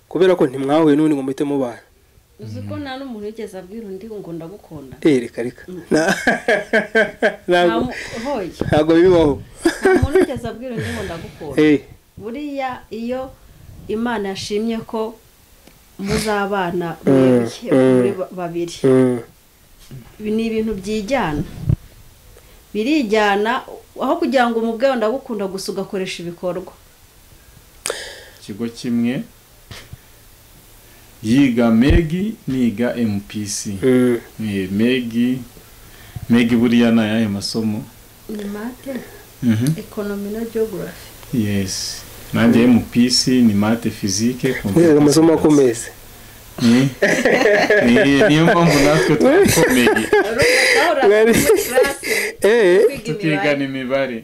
kubera ko ntimwahuye n'undi ngo muhite mubana. uzi ko nta n'umuntu yigeze abwira undi ngo ndagukunda. Reka ntabwo bibaho. Nta muntu yigeze abwira undi ngo ndagukunda. Buriya iyo Imana yashimye ko muzabana muri babiri, ni ibintu byijyana, birijyana aho kugira ngo umubweho ndagukunda gusa ugakoresha ibikorwa. Ikigo kimwe yiga Megi niga MPC. Megi buriya na yaye masomo ni mate, economy na geography. Yes, nanjye MPC ni mate physique amasomo akomeze. Niyo mpamvu natwe twakomeye tukigana imibare.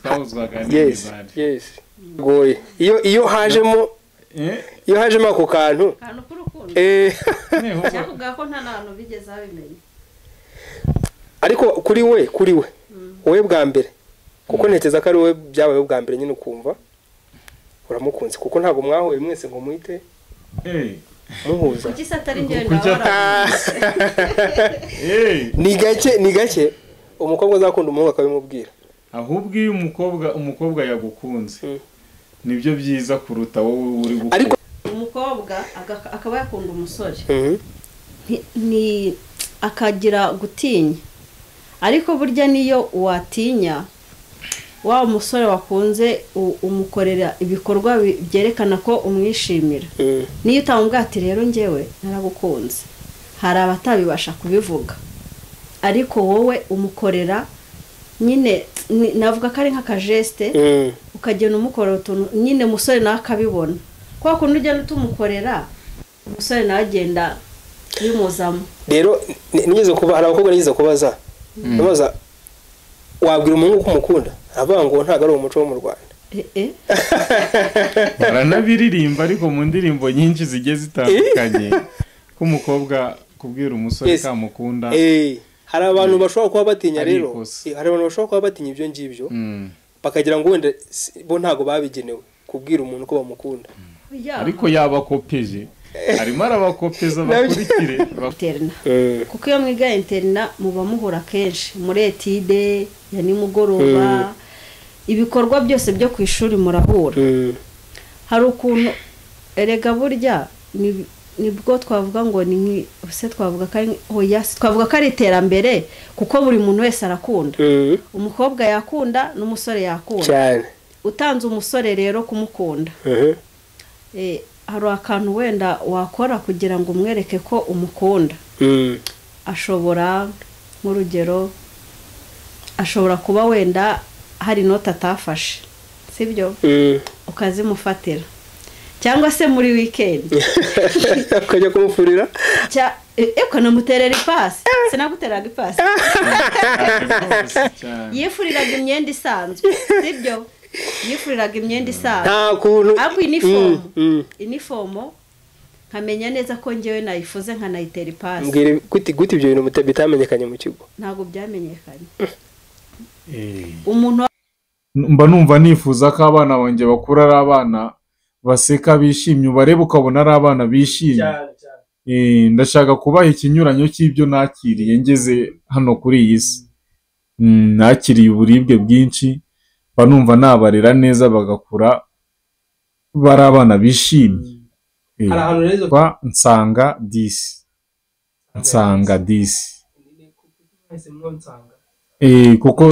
Twahuzwaga n'imibare. Yes, goye iyo hajemo ako kantu k'urukundo cyakuvuga ko nta n'abantu bigeze babimenya. Ariko kuri we wowe bwa mbere, kuko nteteza ko ari wowe byabaye bwa mbere nyine ukumva uramukunze, kuko ntabwo mwahuye mwese ngo muhite muhuza. Kuki satari ngende ndahora. Ni gake umukobwa azakunda umuhungu akabimubwira. Ahubwo iyo umukobwa yagukunze nibyo byiza kuruta wowe uri gukunda. Ariko umukobwa akaba yakunda umusore ni akagira gutinya, ariko burya niyo watinya wa umusore wakunze umukorera ibikorwa byerekana ko umwishimira. Niyo utamubwira ati rero njyewe naragukunze, hari abatabibasha kubivuga, ariko wowe umukorera nyine navuga ko ari nk'akajeste, ukagenda umukorera utuntu nyine umusore nawe akabibona. Kwa kundi ugenda utumukorera umusore nawe agenda bimuzamo. Rero nigeze kuba hari abakobwa nigeze kubaza wabwira umuhungu ko umukunda, avuga ngo ntago ari umuco wo mu Rwanda. Baranabiririmba ariko mu ndirimbo nyinshi zigiye zitandukanye ko umukobwa kubwira umusore kamukunda. Hari abantu bashobora kuba batinya rero, hari abantu bashobora kuba batinya ibyo ngibyo bakagira ngo wenda bo ntago babigenewe kubwira umuntu ko bamukunda. Ariko yabakopeje, harimo arabakopeza bakurikire interna. Kuko iyo mwiga interna muba muhura kenshi muri etide ya nimugoroba, ibikorwa byose byo ku ishuri murahura. Hari ukuntu erega burya nibwo twavuga ngo ni se twavuga ko ari iterambere, kuko buri muntu wese arakunda. Umukobwa yakunda n'umusore yakunda cyane. Utanze umusore rero kumukunda, hari akantu wenda wakora kugira ngo umwereke ko umukunda. Ashobora nk'urugero, ashobora kuba wenda hari nota atafashe, sibyo? Ukazimufatira, cyangwa se muri weekend akajya kumufurira ukanamuterera ipasi. Sinaguteraga ipasi, yifuriraga imyenda isanzwe, sibyo? Yifuriraga imyenda isanzwe. Nta kuntu ariko inifomo nkamenya neza ko njyewe nayifuze nkanayitera ipasi. Mbwire guti ibyo bintu bitamenyekanye mu kigo. Ntabwo byamenyekanye. Umuntu mba numva nifuza ko abana banjye bakura ari abana baseka bishimye, ubareba ukabona ari abana bishimye. Ndashaka kubaha ikinyuranyo cy'ibyo nakiriye ngeze hano kuri iyi si. Nakiriye uburibwe bwinshi, banumva nabarera neza bagakura bari abana bishimye. Nsanga 10 kuko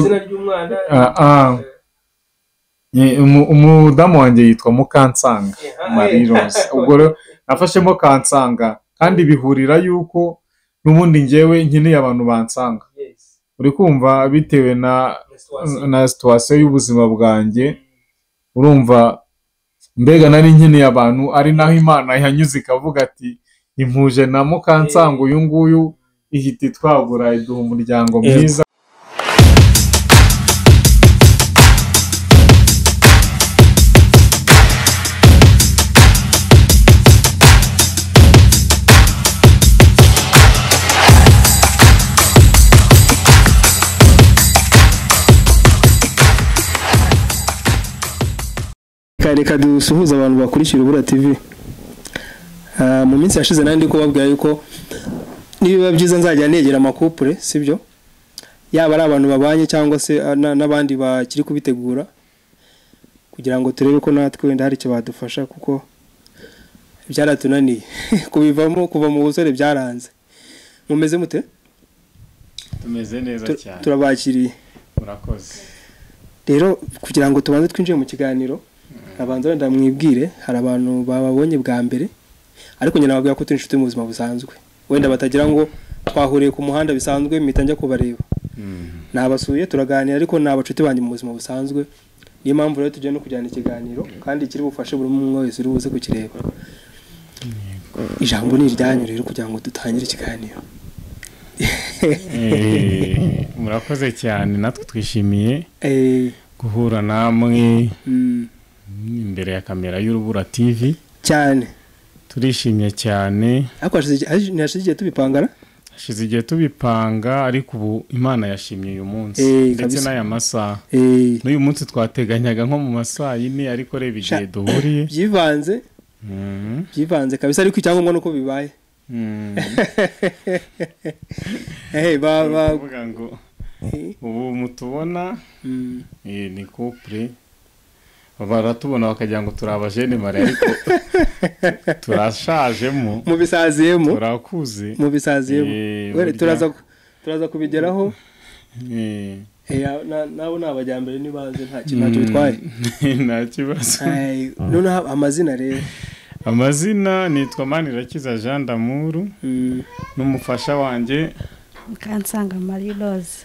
umudamu wanjye yitwa Mukansanga Marie Rose. Ubwo rero nafashemo Kansanga, kandi bihurira yuko n'ubundi njyewe nkeneye abantu bansanga. Uri kumva bitewe na situation y'ubuzima bwanjye, urumva mbega nari nkeneye abantu, ari naho Imana ihanyuze ikavuga ati impuje na Mukansanga uyu nguyu ihita twagura iduha umuryango mwiza. reka dusuhuza abantu bakurikira Ubura TV. Mu minsi yashize nandi kubabwira yuko niba byiza nzajya negera amakupure sibyo, yaba ari abantu babanye cyangwa se n'abandi bakiri kubitegura, kugira ngo turebe ko natwe wenda hari icyo badufasha, kuko byaratunaniye kubivamo kuva mu busore byaranze. Mumeze mute? Tumeze neza cyane. Turabakiriye. Murakoze. Rero kugira ngo tubanze twinjiye mu kiganiro, abanza wenda mwibwire, hari abantu bababonye bwa mbere ariko nyina babwira ko turi inshuti mu buzima busanzwe, wenda batagira ngo twahuriye ku muhanda bisanzwe mpita njya kubareba. Nabasuye turaganira ariko nabacuti banje mu buzima busanzwe, niyo mpamvu rero tujye no kujyana ikiganiro kandi kiri bufashe buri umwe wese uri buze kukireba. Ijambo ni iryanyu rero kugira ngo dutangire ikiganiro. Murakoze cyane, natwe twishimiye guhura namwe imbere ya kamera y'Urubura TV cyane. Turishimye cyane. Ariko hashize tubipangana? Hashize igihe tubipanga, ariko ubu Imana yashimye uyu munsi ndetse n'aya masaha. N'uyu munsi twateganyaga nko mu masaha yine, ariko reba igihe duhuriye byivanze kabisa, ariko icyangombwa nuko bibaye. Bavuga ngo ubu mutubona ni couple, baratubona bakagira ngo turi abajene mare, ariko turashajemo, mubisaziyemo, turakuze, mubisaziyemo. Were turaza kubigeraho. Nabo nabajyambere nibanze nta kintu bitwaye. Nta kibazo. None amazina rero. Amazina nitwa Manirakiza Jean d'Amour, n'umufasha wanjye Mukansanga Marie Rose.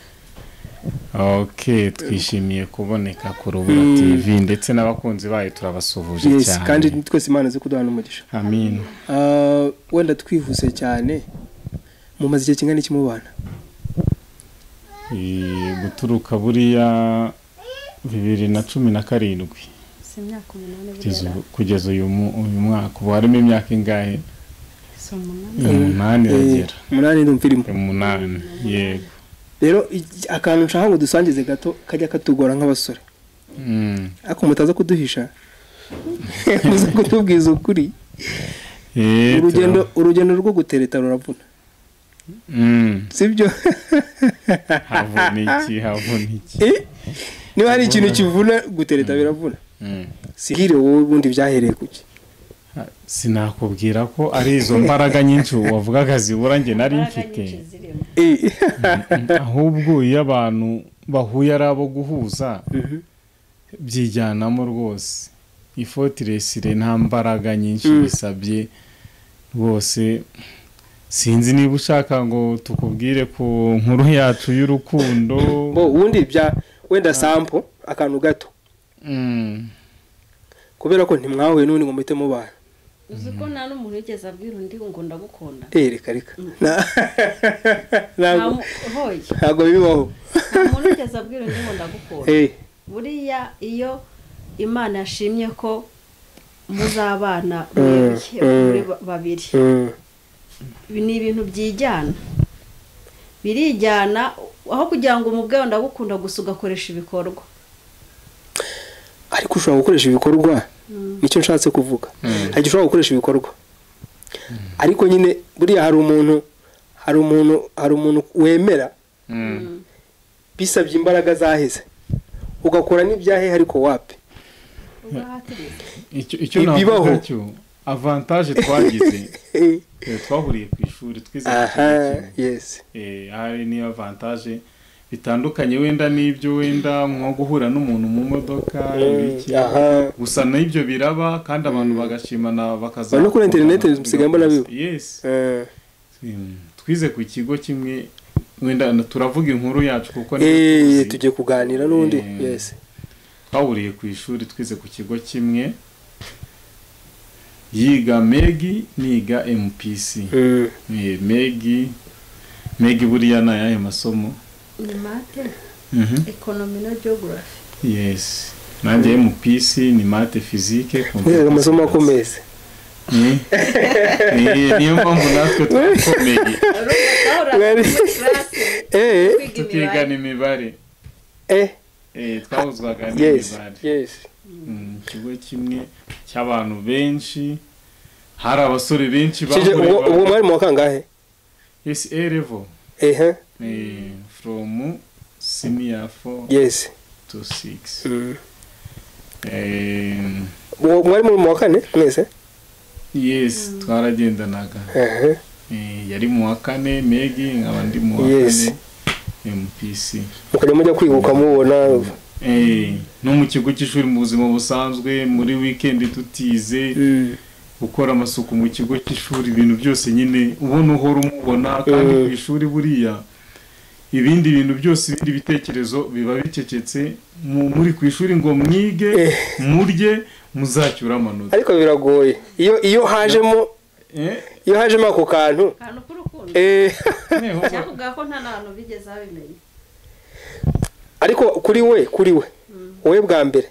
Okay, twishimiye kuboneka ku Rubura TV ndetse n'abakunzi bayo turabasuhuje cyane. Yes, kandi twese Imana zikuduhana umugisha. Amin. Wenda twihuse cyane, mu mazi igihe kingana iki mubana? Guturuka buriya 2017. Imyaka 8 kugeza uyu mwaka ubu harimo imyaka ingahe? 8 iragera. 8 ndumvirimo. 8, yego. Rero akantu nshaka ngo dusangize gato kajya katugora nk'abasore. Ako mutaza kuduhisha. Muze kutubwiza ukuri. Urugendo rwo gutereta ruravuna. Sibyo? Havuniki. Niba hari ikintu kivuna gutereta biravuna. Sigire wowe ubundi byahereye kuki? Sinakubwira ko ari izo mbaraga nyinshi wavugaga zibura nge nari mfite. Ahubwo iyo abantu bahuye ari abo guhuza byijyanamo rwose. Ifotiresire nta mbaraga nyinshi bisabye rwose. Sinzi niba ushaka ngo tukubwire ku nkuru yacu y'urukundo. Ubundi bya wenda sample akantu gato. Kubera ko ntimwahuye n'undi ngo muhite mubana. Uzi ko nta n'umuntu yigeze abwira undi ngo ndagukunda. Reka. Ntabwo bibaho. Nta muntu yigeze abwira undi ngo ndagukunda. Buriya iyo Imana yashimye ko muzabana muri babiri, ni ibintu byijyana. Birijyana aho kugira ngo umubwe ndagukunda gusa ugakoresha ibikorwa. Ariko ushobora gukoresha ibikorwa, nicyo nshatse kuvuga. Hari ushobora gukoresha ibikorwa, ariko nyine buriya hari umuntu wemera bisabye imbaraga zaheze, ugakora n'ibyahe ariko wapi. Icyo navuga cyo avantage twagize twahuriye ku ishuri twize. Yes. Hari ni avantage bitandukanye wenda n'ibyo wenda nko guhura n'umuntu mu modoka ibiki. Gusa n'ibyo biraba kandi abantu bagashimana bakaza. No kuri internet musigaye mbona bibo. Yes. Twize ku kigo kimwe wenda turavuga inkuru yacu kuko tujye kuganira n'undi. Yes. Twahuriye ku ishuri twize ku kigo kimwe. Yiga Megi niga MPC. Megi buriya na yahe masomo? Ni mate. Economy no geography. Yes. Nanjye MPC ni mate physique. Amasomo akomeze. Niyo mpamvu natwe twakomeye. Tukigana imibare. Twahuzwaga n'imibare. Yes. ikigo kimwe cy'abantu benshi, hari abasore benshi uwo mwari mu kangahe? yes, A level from senior 4 yes to 6 mwari mu wa kane mwese? yes, twaragendanaga. Yari mu wa kane Megi, nkaba ndi mu wa kane MPC. Mukajya mujya kwibuka mubona no mu kigo cy'ishuri mu buzima busanzwe, muri weekend tutize gukora amasuku mu kigo cy'ishuri, ibintu byose nyine ubona uhora umubona. Kandi ku ishuri buriya ibindi bintu byose, ibindi bitekerezo biba bicecetse. Muri ku ishuri ngo mwige murye muzacyura amanota, ariko biragoye iyo hajemo ako kantu k'urukundo cyavuga ko nta nantu bigeze babimenya. Ariko kuri we bwa mbere,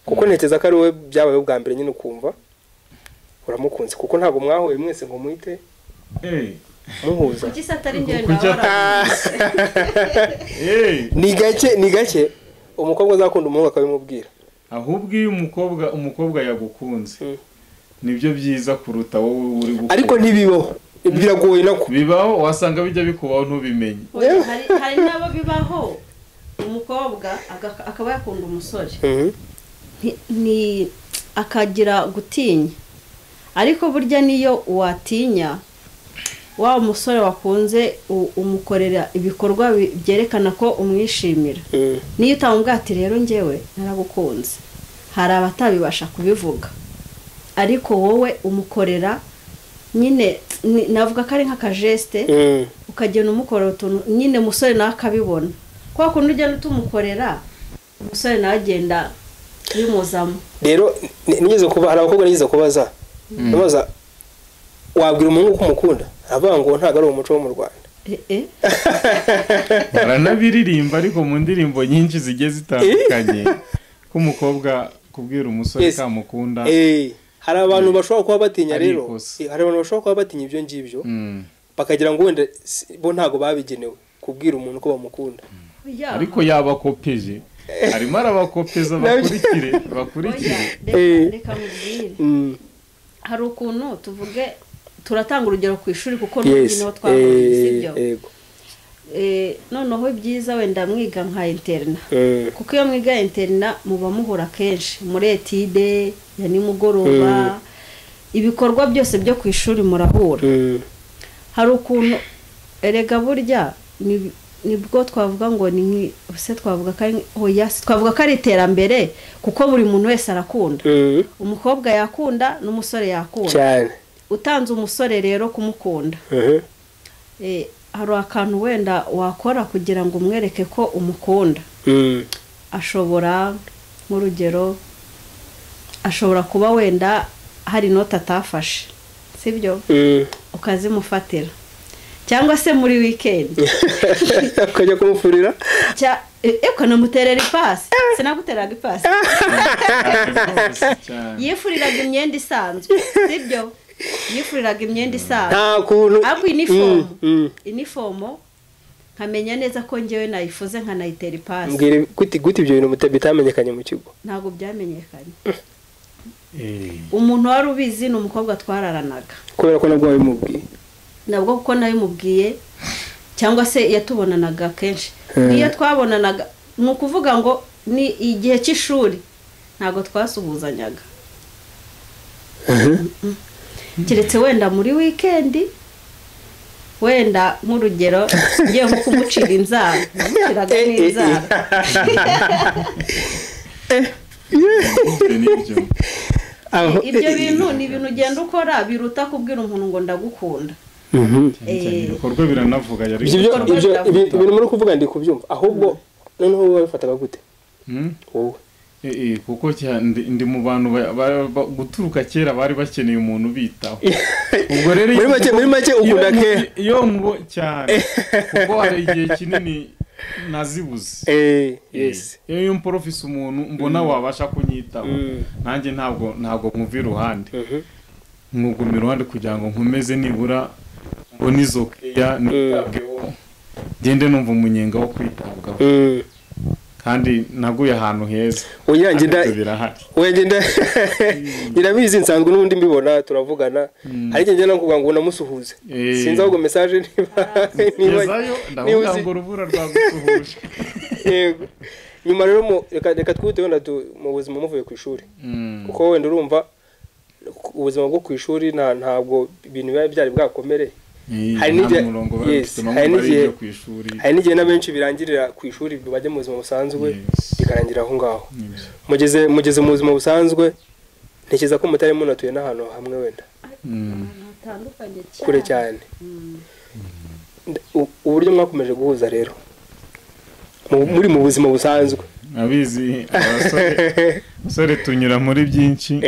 kuko ntekereza ko ari we byabaye bwa mbere nyine, ukumva uramukunze kuko ntabwo mwahuye mwese ngo muhite muhuza. Kuki satari njye ndabara ni gake umukobwa azakunda umuhungu akabimubwira. Ahubwo iyo umukobwa yagukunze nibyo byiza kuruta wowe uri gukunda. Ariko ntibibaho, biragoye nako. Bibaho, wasanga bijya bikubaho ntubimenye. Hari nabo bibaho umukobwa akaba yakunda umusore ni akagira gutinya, ariko burya niyo watinya wa umusore wakunze umukorera ibikorwa byerekana ko umwishimira. Niyo utamubwira ati rero njyewe naragukunze, hari abatabibasha kubivuga, ariko wowe umukorera nyine, navuga ko ari nk'akajeste, ukagenda umukorera utuntu nyine umusore nawe akabibona. Kwa kundi ugenda utumukorera umusore nawe agenda bimuzamo. Rero hari abakobwa nigeze kubaza wabwira umuhungu ko umukunda, avuga ngo ntabwo ari umuco wo mu Rwanda. baranabiririmba ariko mu ndirimbo nyinshi zigiye zitandukanye ko umukobwa kubwira umusore kamukunda. Hari abantu bashobora kuba batinya, rero hari abantu bashobora kuba batinya ibyo ngibyo, bakagira ngo wenda bo ntabwo babigenewe kubwira umuntu ko bamukunda. Ariko yabakopeje, harimo arabakopeza bakurikire. Reka mubwire, hari ukuntu tuvuge turatanga urugero ku ishuri kuko n'ubwo twakoze sibyo. Noneho ibyiza wenda mwiga nka interna, kuko iyo mwiga interna muba muhura kenshi muri etide ya nimugoroba, ibikorwa byose byo ku ishuri murahura. Hari ukuntu erega burya nibwo twavuga ngo ni twavuga ko ari iterambere, kuko buri muntu wese arakunda. Umukobwa yakunda n'umusore yakunda cyane. Utanze umusore rero kumukunda, hari akantu wenda wakora kugira ngo umwereke ko umukunda. Ashobora nk'urugero, ashobora kuba wenda hari inota atafashe sibyo, ukazimufatira, cyangwa se muri weekend ukajya kumufurira ukanamuterera ipasi. Sinaguteraga ipasi, yifuriraga imyenda isanzwe sibyo, yifuriraga imyenda isanzwe. Ariko inifomo nkamenya neza ko njyewe nayifuze nkanayitera ipasi. Mbwire gute ibyo bintu bitamenyekanye mu kigo? Ntabwo byamenyekanye. Umuntu wari ubizi ni umukobwa twararanaga, kubera ko nabwo wabimubwiye. Nabwo kuko nabimubwiye, cyangwa se yatubonanaga kenshi. Niyo twabonanaga ni ukuvuga ngo ni igihe cy'ishuri ntabwo twasuhuzanyaga, keretse wenda muri weekend, wenda nk'urugero ngiye nko kumucira inzara, namuciraga n'inzara. Ibyo bintu ni ibintu ugenda ukora biruta kubwira umuntu ngo ndagukunda. Ibikorwa biranavuga. Ibintu muri kuvuga ndi kubyumva, ahubwo noneho wowe wabifataga gute? Wowe kuko ndi mu bantu guturuka kera bari bakeneye umuntu bitaho. Ubwo rero muri make ukunda ke iyo ngo cyane, kuko hari igihe kinini nazibuze. Iyo mporofisi umuntu mbona wabasha kunyitaho, nanjye ntabwo nkuva iruhande, nkuguma iruhande kugira ngo nkomeze nibura mbona izo keya nitabweho, gende numva umunyenga wo kwitabwaho. kandi naguye ahantu heza oya ngenda birahari nyirabizi nsanzwe n'undi mbibona turavugana ariko njye nakuvuga ngo namusuhuze sinzi ahubwo message niba ngo urubura rwagusuhuje yego nyuma rero reka twite wenda mu buzima muvuye ku ishuri kuko wenda urumva ubuzima bwo ku ishuri ntabwo ibintu biba byari bwakomere hari n'igihe n'abenshi birangirira ku ishuri bajya mu buzima busanzwe bikarangira aho ngaho mugeze mu buzima busanzwe ntekereza ko mutari munatuye n'ahantu hamwe wenda kure cyane uburyo mwakomeje guhuza rero muri mu buzima busanzwe abizi abasore tunyura muri byinshi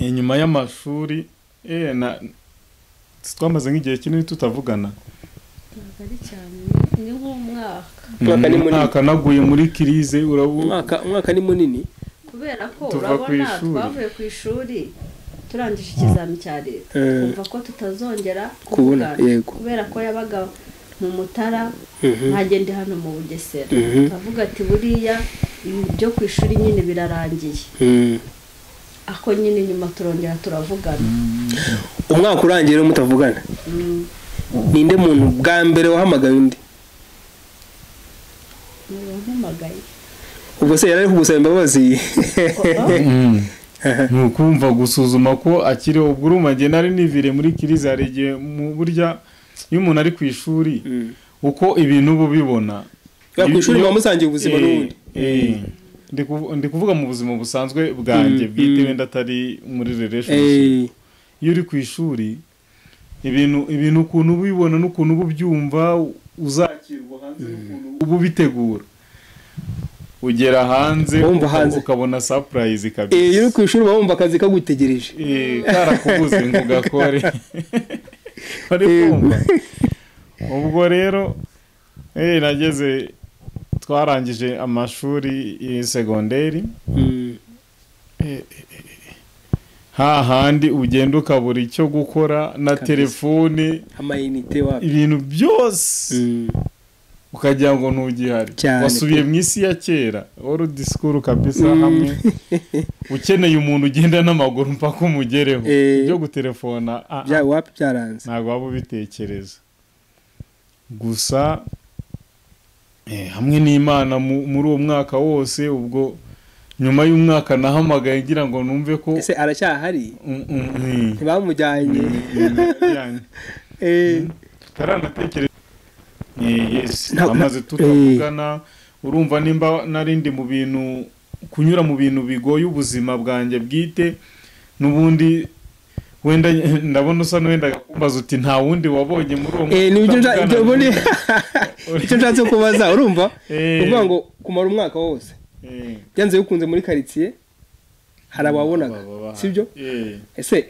inyuma y'amashuri twamaze nk'igihe kinini tutavugana ni nk'umwaka naguye muri kirize umwaka ni munini kubera ko urabona twavuye ku ishuri turangije ikizami cya leta kumva ko tutazongera kubona kubera ko yabaga mu Mutara ntagende hano mu Bugesera avuga ati buriya ibyo ku ishuri nyine birarangiye ako nyine nyuma turongera turavugana umwaka urangiye mutavugana ninde muntu bwa mbere wahamagaye undi wahamagaye ubwo se yari kugusaba imbabazi nukumva gusuzuma ko akiriho ubwo urumage nari nivire muri kirize hari igihe mu burya iyo umuntu ari ku ishuri uko ibintu ubu bibona ku ishuri bamusangiye ubuzima n'ubundi ndi kuvuga mu buzima busanzwe bwanjye bwite wenda atari muri relationship iyo uri ku ishuri ibintu ukuntu ubibona n'ukuntu ubyumva uzakirwa hanze n'ukuntu ubu bitegura ugera hanze ukabona surprise kabisa iyo uri ku ishuri wumva akazi kagutegereje karakubuze ngo gakore ubwo rero nageze twarangije amashuri segonderi hahandi ugenda ukabura icyo gukora na telefone amayinite wapi ibintu byose ukagira ngo ntugihari wasubiye mu isi ya kera old school kabisa hamwe ukeneye umuntu ugenda n'amaguru mpaka umugereho byo gutelefona wapi byaranze ntabwo waba ubitekereza gusa hamwe n'Imana muri uwo mwaka wose ubwo nyuma y'umwaka nahamagaye ngira ngo numve ko ese aracyahari ntibamujyanye taranatekereza amaze tutavugana urumva nimba narindi mu bintu kunyura mu bintu bigoye ubuzima bwanjye bwite n'ubundi wenda ndabona usa n'wenda kumbaza uti nta wundi wabonye muri uwo icyo nshatse kubaza urumva uvuga ngo kumara umwaka wose byanze bikunze muri quartier hari ababonaga sibyo ese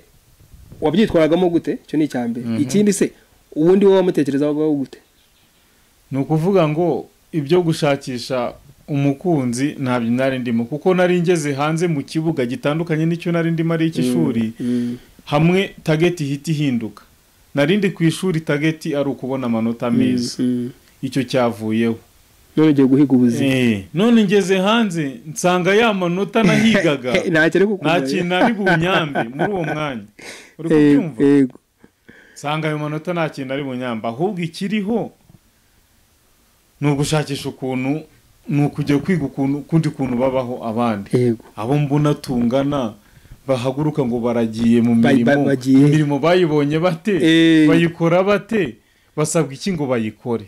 wabyitwaragamo gute cyo ni cyambere ikindi se ubundi wowe wamutekerezaho gute nukuvuga ngo ibyo gushakisha umukunzi ntabyo nari ndimo kuko nari ngeze hanze mu kibuga gitandukanye n'icyo nari ndimo ari ikishuri hamwe target ihita ihinduka narindi ku ishuri target ari ukubona amanota meza icyo cyavuyeho none ugiye guhiga ubuzima none ngeze hanze nsanga ya manota nahigaga nta kintu ari bunyambe muri uwo mwanya uri kubyumva nsanga ayo manota nta kintu ari bunyamba ahubwo ikiriho ni ugushakisha ukuntu ni ukujya kwiga ukundi kuntu babaho abandi abo mbona tungana bahaguruka ngo baragiye mu mirimo bayibonye bate bayikora bate basabwa iki ngo bayikore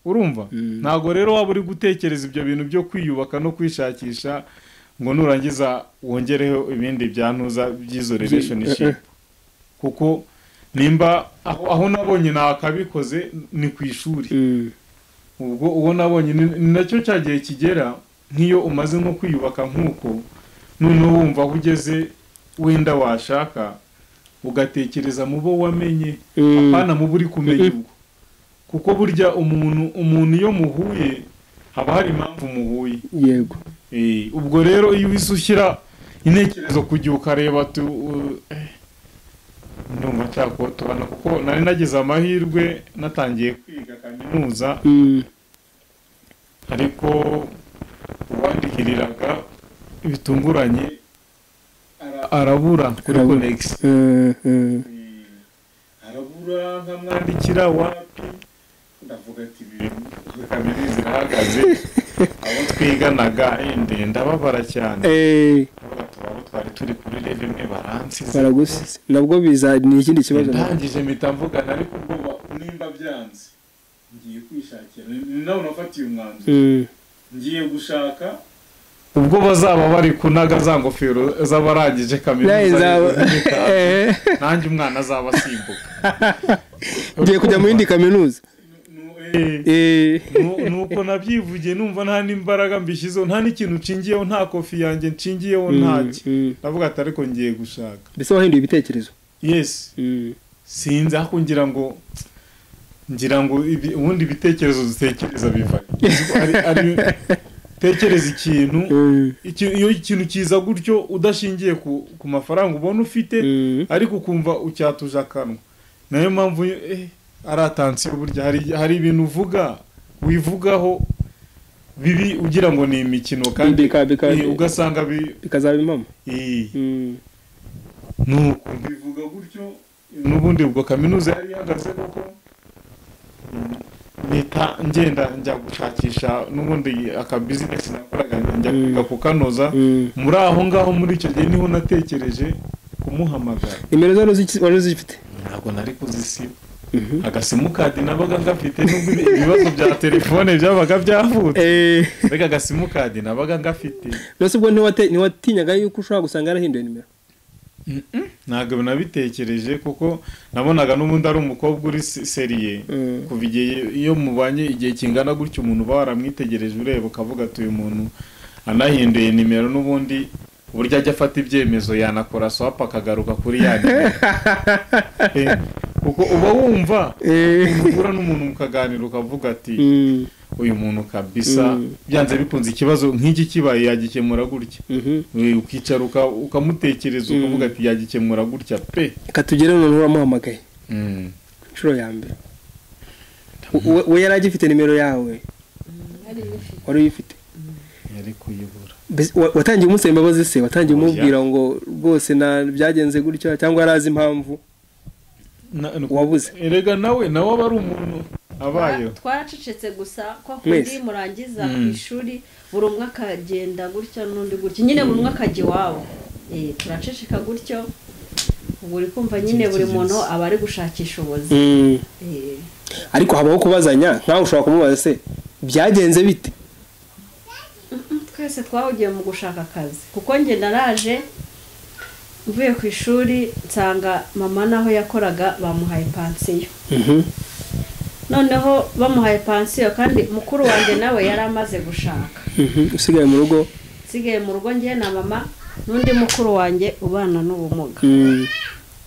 urumva ntago rero waba uri gutekereza ibyo bintu byo kwiyubaka no kwishakisha ngo nurangiza wongereho ibindi byantuza by'izo relationship kuko nimba aho nabonye nakabikoze ni ku ishuri ubwo uwo nabonye ni nacyo cyagiye kigera nk'iyo umaze nko kwiyubaka nk'uko noneho wumva aho ugeze wenda washaka ugatekereza mu bo wamenye apana mu buri kumenya ubwo kuko burya umuntu iyo muhuye haba hari impamvu muhuye yego ubwo rero iyo uhise ushyira intekerezo kujya ukareba ndumva cyakotubana kuko nari nagize amahirwe natangiye kwiga kaminuza ariko uwandikiriraga bitunguranye arabura kuri Conex arabura nkamwandikira wapi ndavuga ati kabiri zirahagaze abo twiganaga ndababara cyane twari turi kuri level imwe baransize baragusize nabwo biza ni ikindi kibazo ndangije mpita mvugana ariko ubwo nimba byanze ngiye kwishakira nawe nafatiye umwanzuro ngiye gushaka ubwo bazaba bari kunaga za ngofero z'abarangije kaminuza nanjye umwana azaba asimbuka ngiye kujya mu yindi kaminuza nuko nabyivugiye numva nta n'imbaraga mbishyizeho nta n'ikintu nshingiyeho nta kofi yanjye nshingiyeho ntacyo ndavuga ati ariko ngiye gushaka mbese wahinduye ibitekerezo yes sinzi aho ngira ngo ubundi ibitekerezo dutekereza biva tekereza iyo ikintu kiza gutyo udashingiye ku mafaranga ubona ufite ariko ukumva ucyatuje akanwa nayo mpamvu ari atansiyo burya hari ibintu wivugaho bibi ugira ngo ni imikino kandi ugasanga bikazaba impamo nuko bivuga gutyo n'ubundi ubwo kaminuza yari ihagaze kuko ngenda njya gushakisha n'ubundi akabizinesi nakoraga njya kwiga kukanoza muri aho ngaho muri icyo gihe niho natekereje kumuhamagara nimero wari uzifite ntabwo nari kuzisiba agasimukadi nabaga ngafite nubwo ibibazo bya telefone byabaga byavutse reka agasimukadi nabaga ngafite nose ubwo ntiwatinyaga yuko ushobora gusanga yarahinduye nimero ntabwo nabitekereje kuko nabonaga n'ubundi ari umukobwa uri seriye kuva igihe iyo mubanye igihe kingana gutyo umuntu uba waramwitegereje ureba ukavuga ati uyu muntu anahinduye nimero n'ubundi uburyo ajya afata ibyemezo yanakora swap akagaruka kuri ya nimero kuko uba wumva uhura n'umuntu mukaganira ukavuga ati uyu muntu kabisa byanze bikunze ikibazo nk'iki kibaye yagikemura gutya ukicara ukamutekereza ukavuga ati yagikemura gutya pe katugere none uramuhamagaye inshuro ya mbere we yari agifite nimero yawe wari uyifite yari kuyibura watangiye umusaba imbabazi se watangiye umubwira ngo rwose byagenze gutya cyangwa yarazi impamvu wabuze erega nawe aba ari umuntu abayo twaracecetse gusa ko kundi murangiza ku ishuri buri umwe akagenda gutya n'undi gutya nyine buri umwe akajya iwabo turaceceka gutyo ubwo uri kumva nyine buri muntu aba ari gushakisha ubuzima ariko habaho kubazanya nkaho ushobora kumubaza se byagenze bite twese twahugiye mu gushaka akazi kuko njye naraje mvuye ku ishuri nsanga mama naho yakoraga bamuhaye pansiyo noneho bamuhaye pansiyo kandi mukuru wanjye nawe yari amaze gushaka usigaye mu rugo njye na mama n'undi mukuru wanjye ubana n'ubumuga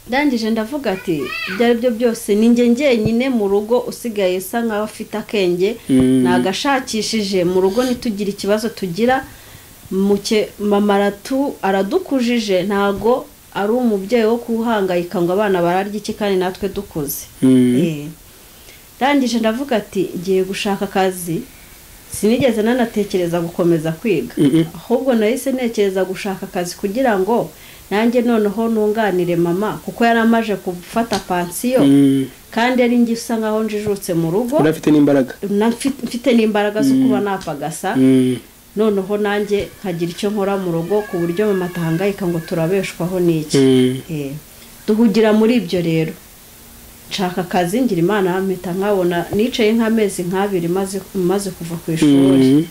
ndangije ndavuga ati ibyo ari byo byose ni njye njyenyine mu rugo usigaye usa nkaho afite akenge nagashakishije mu rugo ntitugire ikibazo tugira mama aradukujije ntago ari umubyeyi wo kuhangayika ngo abana bararya iki kandi natwe dukuze ndangije ndavuga ati ngiye gushaka akazi sinigeze nanatekereza gukomeza kwiga ahubwo nahise ntekereza gushaka akazi kugira ngo nanjye noneho nunganire mama kuko yari amaje gufata pansiyo kandi yari ngi usa nkaho njijutse mu rugo mfite n'imbaraga zo kuba napagasa noneho nanjye nkagira icyo nkora mu rugo ku buryo mama atahangayika ngo turabeshwaho n'iki duhugira muri ibyo rero nshaka akazi ngira imana mpita nkabona nicaye nk'amezi nk'abiri maze kuva ku ishuri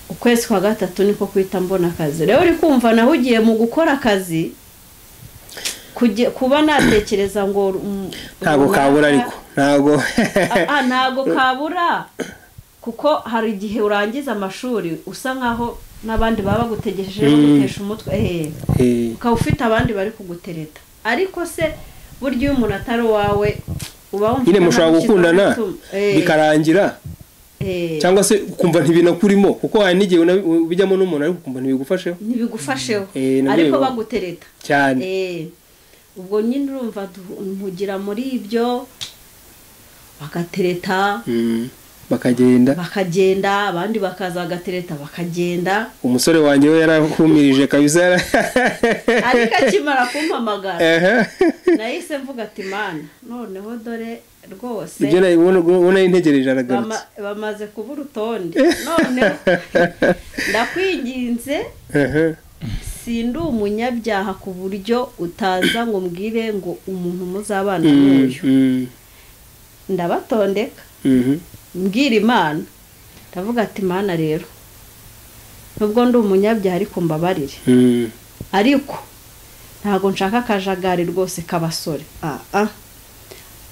ukwezi kwa gatatu niko kwita mbona akazi rero uri kumva naho ugiye mu gukora akazi kuba natekereza ngo ntabwo kabura ariko ntabwo kabura kuko hari igihe urangiza amashuri usa nkaho n'abandi baba bagutegereje bagutesha umutwe ukaba ufite abandi bari kugutereta ariko se burya iyo umuntu atari uwawe uba wumva nyine mushobora gukundana bikarangira cyangwa se ukumva ntibinakurimo kuko hari n'igihe bijyamo n'umuntu ariko ukumva ntibigufasheho ariko bagutereta cyane ubwo nyine urumva ntugira muri ibyo bagatereta bakagenda abandi bakaza bagatereta bakagenda. Umusore wanjye we yarahumirije kabisa ariko akimara kumpamagara nahise mvuga ati mana noneho dore rwose ibyo ubona integereje aragarutse bamaze kubura urutonde noneho ndakwinginze sindi umunyabyaha ku buryo utaza ngo mbwire ngo umuntu muzabana n'uyu ndabatondeka mbwira Imana ndavuga ati Mana rero nubwo ndi umunyabyaha ariko mbabarire ariko ntago nshaka akajagari rwose k'abasore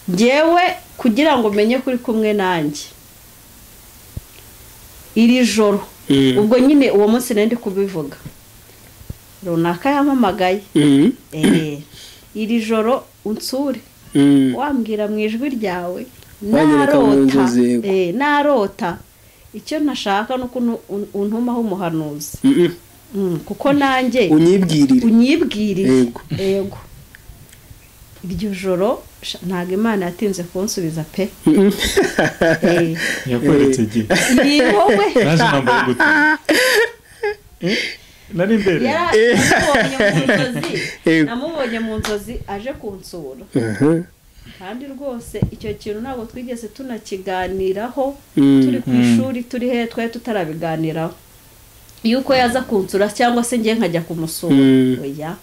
njyewe kugira ngo menye kuri kumwe nanjye iri joro ubwo nyine uwo munsi nari ndi kubivuga runaka yampamagaye iri joro unsure wambwira mu ijwi ryawe narota icyo nashaka nuko untumaho umuhanuzi kuko nanjye unyibwirire yego iryo joro ntago Imana yatinze kunsubiza pe yakweretse gihe wowe naje nambaye gute nari imbere namubonye mu nzozi aje kunsura kandi rwose icyo kintu ntabwo twigeze tunakiganiraho turi ku ishuri turi he twari tutarabiganiraho yuko yaza kunsura cyangwa se ngiye nkajya kumusura oya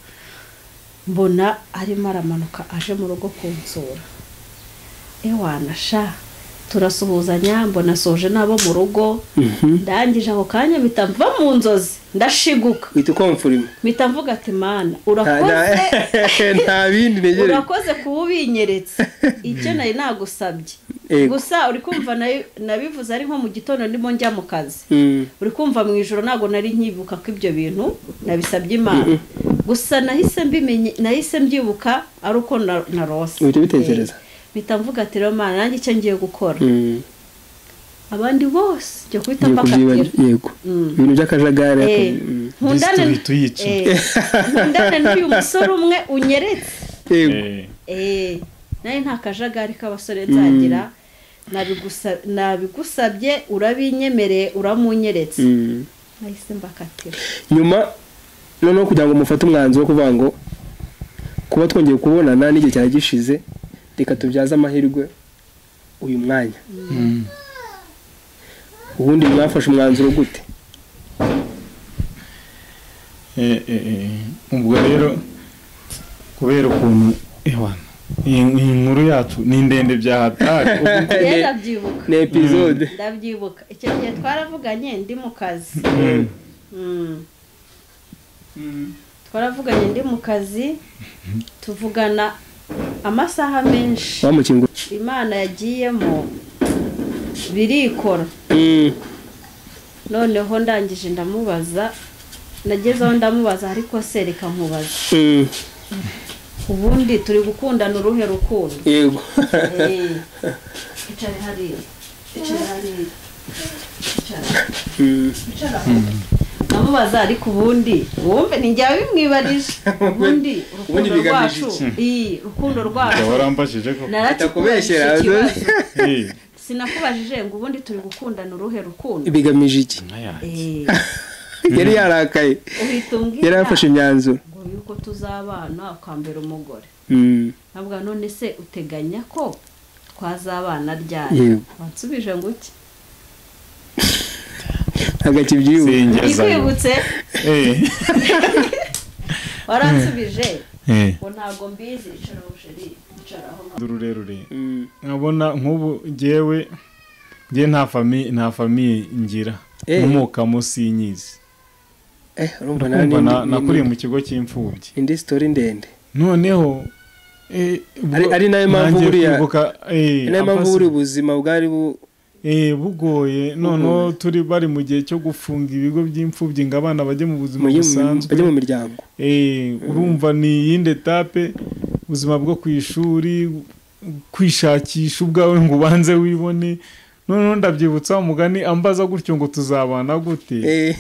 mbona arimo aramanuka aje mu rugo kunsura wanasha turasuhuzanya mbona soje nabo mu rugo ndangije ako kanya mpita mva mu nzozi ndashiguka uhita ukomfurima mpita mvuga ati Mana urakoze nta bindi negere urakoze kuba ubinyeretse icyo nari nagusabye gusa uri kumva nabivuze ari nko mu gitondo ndimo njya mu kazi uri kumva mu ijoro ntago nari nkibuka ko ibyo bintu nabisabye Imana gusa nahise mbyibuka ari uko narose uhita ubitekereza mpita mvuga ati rero Mana nanjye icyo ngiye gukora abandi bose cyo kwita pakatira yego ibintu by'akajagari nkundane n'uyu musore umwe unyeretse nawe nta kajagari k'abasore nzagira nabigusabye urabinyemereye uramunyeretse nahise mbakatira nyuma noneho kugira ngo mufate umwanzuro wo kuvuga ngo kuba twongeye kubonana n'igihe cyari gishize reka tubyaze amahirwe uyu mwanya ubundi mwafashe umwanzuro gute ubwo rero kubera ukuntu iyi nkuru yacu ni ndende byahatari ndabyibuka ni episode ndabyibuka icyo gihe twaravuganye ndi mu kazi twaravuganye ndi mu kazi tuvugana amasaha menshi Imana yagiyemo birikora noneho ndangije ndamubaza nagezeho ndamubaza ariko se reka nkubaza ubundi turi gukundana uruhe rukundo yego icare hariya namubaza ariko ubundi wumve ninjye bimwibarije ubundi urukundo rwacu warambashije ko narakubeshyera sinakubajije ngo ubundi turi gukundana uruhe rukundo bigamije iki yari yarakaye yari yafashe imyanzuro ngo yuko tuzabana ukambera umugore ntabwo none se uteganya ko twazabana ryari wansubije ngo iki ikwibutse waransubije ngo ntabwo mbizi icara busheri icaraho rurerure nkabona nk'ubu njyewe nta famiye ngira nkomokamo sinyizi nakuriye mu kigo cy'imfubyi indi story ndende noneho ari nayo mpamvu buri ubuzima bwari bugoye noneho turi bari mu gihe cyo gufunga ibigo by'imfubyi ngo abana bajye mu buzima busanzwe bajye mu miryango urumva ni iyindi etape ubuzima bwo ku ishuri kwishakisha ubwawe ngo ubanze wibone noneho ndabyibutsa umugani ambaza gutyo ngo tuzabana gute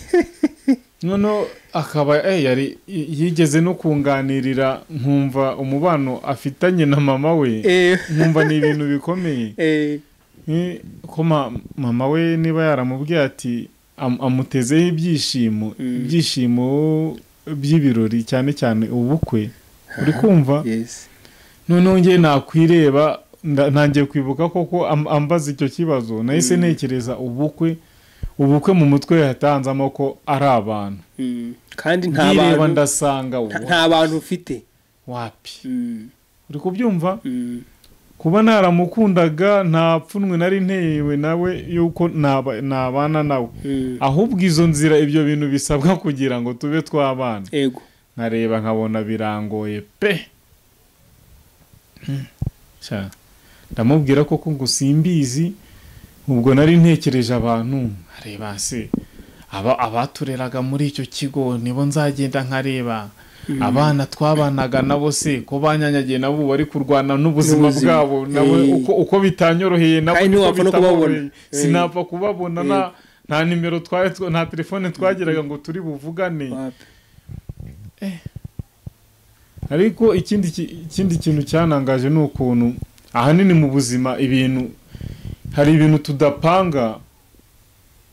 noneho akaba yari yigeze no kunganirira nkumva umubano afitanye na mama we nkumva ni ibintu bikomeye ko mama we niba yaramubwiye ati amutezeho ibyishimo by'ibirori cyane cyane ubukwe uri kumva noneho ngewe nakwireba ntangiye kwibuka koko ambaza icyo kibazo nahise ntekereza ubukwe mu mutwe yatanzamo ko ari abantu kandi nta ndasanga nta bantu ufite wapi uri kubyumva kuba naramukundaga nta pfunwe nari ntewe nawe yuko nabana nawe ahubwo izo nzira ibyo bintu bisabwa kugira ngo tube twabana yego nkareba nkabona birangoye pe ndamubwira koko ngo simbizi ubwo nari ntekereje abantu nkareba se abatureraga muri icyo kigo nibo nzagenda nkareba abana twabanaga nabo se ko banyanyagiye nabo bari kurwana n'ubuzima bwabo nawe uko bitanyoroheye nabo sinapfa kubabona nta nimero nta telefone twagiraga ngo turi buvugane ariko ikindi kintu cyanangaje ni ukuntu ahanini mu buzima hari ibintu tudapanga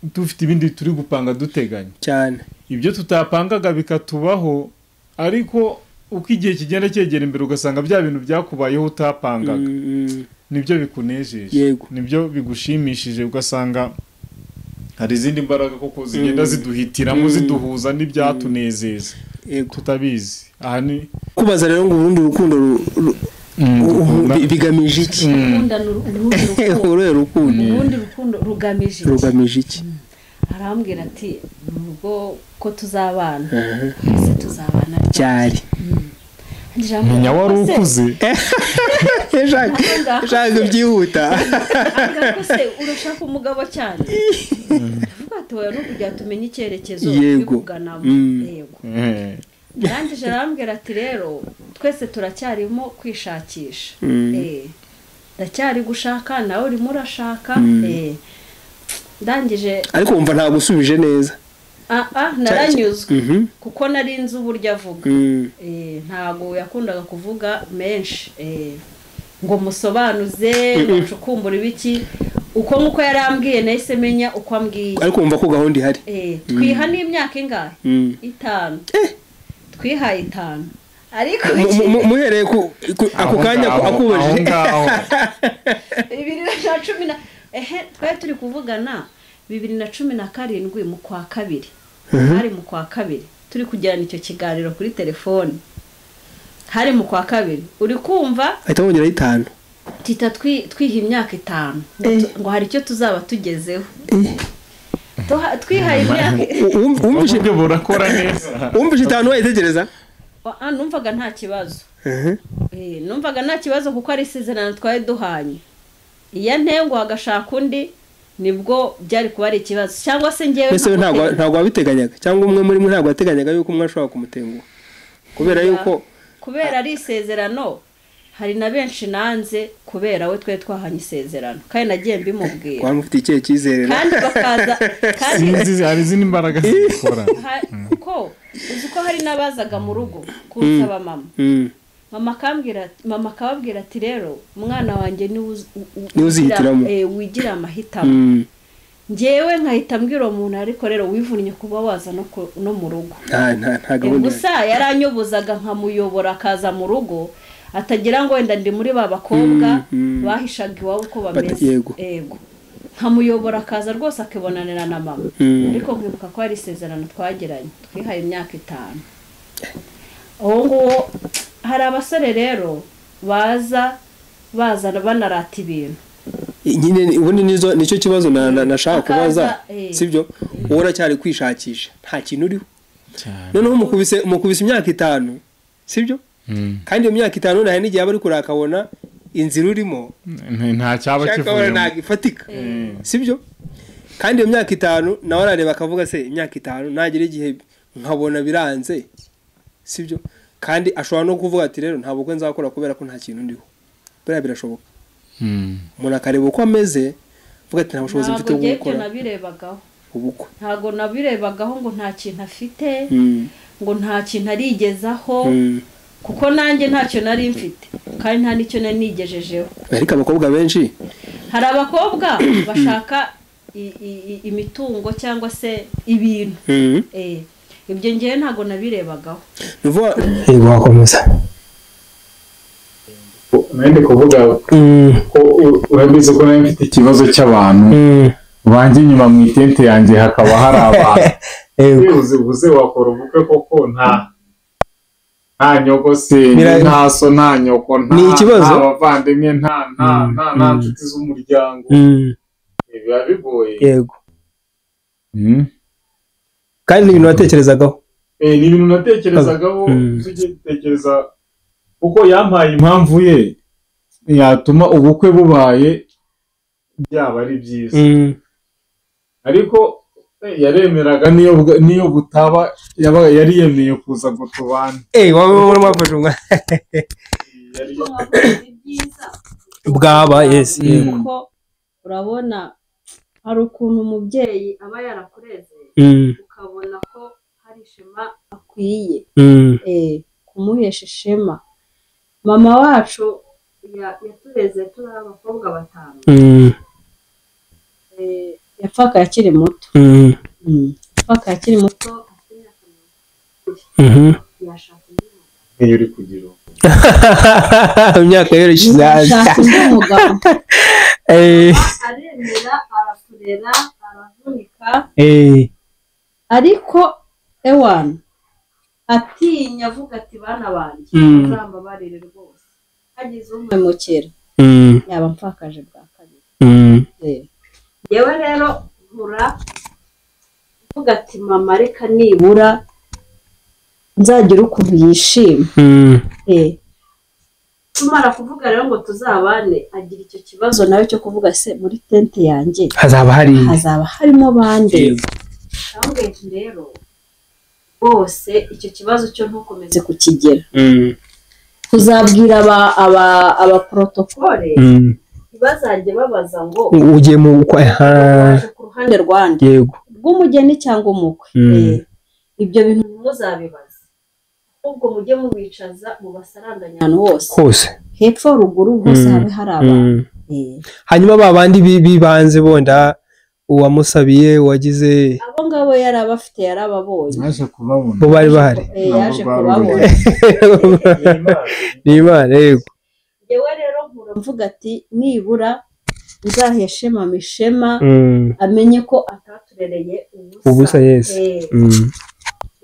dufite ibindi turi gupanga duteganya cyane ibyo tutapangaga bikatubaho ariko uko igihe kigenda cyegera imbere ugasanga bya bintu byakubayeho utapangaga nibyo bikunejeje nibyo bigushimishije ugasanga hari izindi mbaraga koko zigenda ziduhitiramo ziduhuza n'ibyatunezeza tutabizi aha ni kubaza rero ngo urundi rukundo bigamije iki urundi rukundo rugamije iki arambwira ati nubwo ko tuzabana se tuzabana cyari menya wari ukuze shaka byihuta se urashaka umugabo cyane avuga ati oya no kujya tumenya icyerekezo y'uganamo yego yarangije arambwira ati rero twese turacyarimo kwishakisha ndacyari gushaka nawe urimo urashaka ndangije ariko wumva nta gusubije neza naranyuzwe kuko nari nzi uburyo avuga ntago yakundaga kuvuga menshi ngo musobanuze ncukumbura ibiki uko nkuko yarambwiye nahise menya uko ambwiye ariko wumva ko gahunda ihari twiha n'imyaka ingahe 5 twihaye 5 ariko muhereye ako kanya akubajije 2010 twari turi kuvugana 2017 mu kwa kabiri hari mu kwa kabiri turi kugirana icyo kiganiro kuri telefone hari mu kwa kabiri uri kumva ahita wongera 5 tita twiha imyaka 5 ngo hari icyo tuzaba tugezeho twihaye imyaka umvise byo burakora neza umvise 5 wayitegereza numvaga nta kibazo numvaga nta kibazo kuko ari isezerano twari duhanye iya ntengo agashaka undi nibwo byari kuba ari ikibazo cyangwa se ngewe ntabwo wabiteganyaga cyangwa umwe muri mwe ntabwo wateganyaga yuko umwe ashobora kumutenguha kubera ari isezerano hari na benshi nanze kubera we twe twahanye isezerano kandi nagiye mbimubwira kwa mufite ikihe cyizerera kandi bakaza kandi hari izindi mbaraga zikora kuko uzi ko hari nabazaga mu rugo kunsaba mama akababwira ati rero umwana wanjye wigira amahitamo ngewe nkahita mbwira umuntu ariko rero wivunnye kuba waza no mu rugo gusa yaranyubuzaga nkamuyobora akaza mu rugo atagira ngo wenda ndi muri ba bakobwa bahishaga iwabo uko bameze yego nkamuyobora akaza rwose akibonanira na mama ariko nkibuka ko hari isezerano twagiranye twihaye imyaka 5 ngo hari abasore rero bazana banarata ibintu nyine ubundi nicyo kibazo nashaka kubaza sibyo wowe uracyari kwishakisha nta kintu uriho noneho mukubise imyaka 5 sibyo kandi iyo myaka 5 nahe n'igihe aba ari kurakabona inzira urimo nta cyaba kivuye ntabwo ifatika sibyo kandi iyo myaka 5 nawe arareba akavuga se imyaka 5 nagire igihe nkabona biranze sibyo kandi ashobora no kuvuga ati rero ntabwo kwe nzakora kubera ko nta kintu ndiho bera birashoboka umuntu akareba uko ameze vuga ati nta bushobozi mfite bwo gukora nabirebagaho ubukwe ntago nabirebagaho ngo nta kintu afite ngo nta kintu arigezaho kuko nanjye ntacyo nari mfite kandi nta nicyo nari nigejejeho ariko abakobwa benshi hari abakobwa bashaka imitungo cyangwa se ibintu ibyo ngiye ntago nabirebagaho yego wakomeza nende kuvuga ko urabizi ko nari mfite ikibazo cy'abantu banjye inyuma mu itente yanjye hakaba hari abantu uze wakora ubukwe koko nta nyogose nta so nta nyoko nta abavandimwe nta nshuti z'umuryango biba bigoye yego kandi ni ibintu watekerezagaho ni ibintu natekerezagaho tujye dutekereza kuko yampaye impamvu ye yatuma ubukwe bubaye byaba ari byiza ariko yaremeraga niyo butaba yari yemeye kuza ngo tubane wowe mwafashe umwana bwaba yes kuko urabona hari ukuntu umubyeyi aba yarakureze ukabona ko hari ishema akwiye kumuhesha ishema mama wacu yatureze turi abakobwa 5 yapfaka akiri muto yapfaka akiri muto yashaka iyo uri kugira imyaka yoroshye yashaka umugabo aremera arakurera aravunika ariko ewana atinya avuga ati bana banjye uzambabarire rwose hagize umwemukira yaba mfakaje bwa kabiri yewe rero nkura uvuga ati mama reka nibura nzagira ukuntu yishima tumara kuvuga rero ngo tuzabane agira icyo kibazo nawe cyo kuvuga se muri tente yanjye hazaba harimo bande cyangwa rero bose icyo kibazo cyo ntukomeze kukigera kuzabwira aba protocole bazajye babaza ngo ugiye mu ku ruhande rwande yego rw'umugeni cyangwa umukwe ibyo bintu muzabibaza ahubwo mujye mubicaza mu basaranganya ahantu hose hepfo ruguru hose habe hari abantu hanyuma babandi bibanze bonda uwamusabiye wagize abo ngabo yari abafite yari ababonye yaje kubabona bo bari bahari yaje kubabona ni Imana yego yewe rero mvuga ati nibura nzaheshe mama ishema amenye ko ataturereye ubusa yes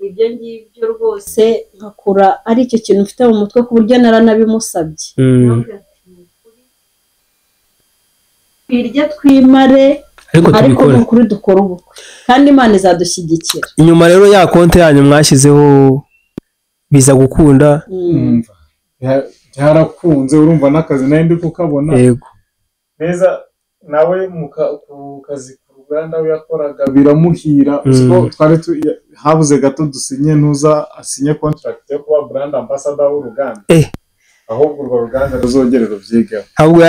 ibyo ngibyo rwose nkakura ari icyo kintu mfite mu mutwe ku buryo naranabimusabye twirye twimare ariko nukuri dukora ubukwe kandi Imana izadushyigikira inyuma rero ya konti yanyu mwashyizeho biza gukunda byarakunze urumva n'akazi nayo ndi kukabona yego neza nawe mu kazi k'uruganda we yakoraga biramuhira uziko twari habuze gato dusinye ntuza asinye contract yo kuba brand ambassador w'uruganda ahubwo urwo ruganda ruzongere ruvyigaho ahubwo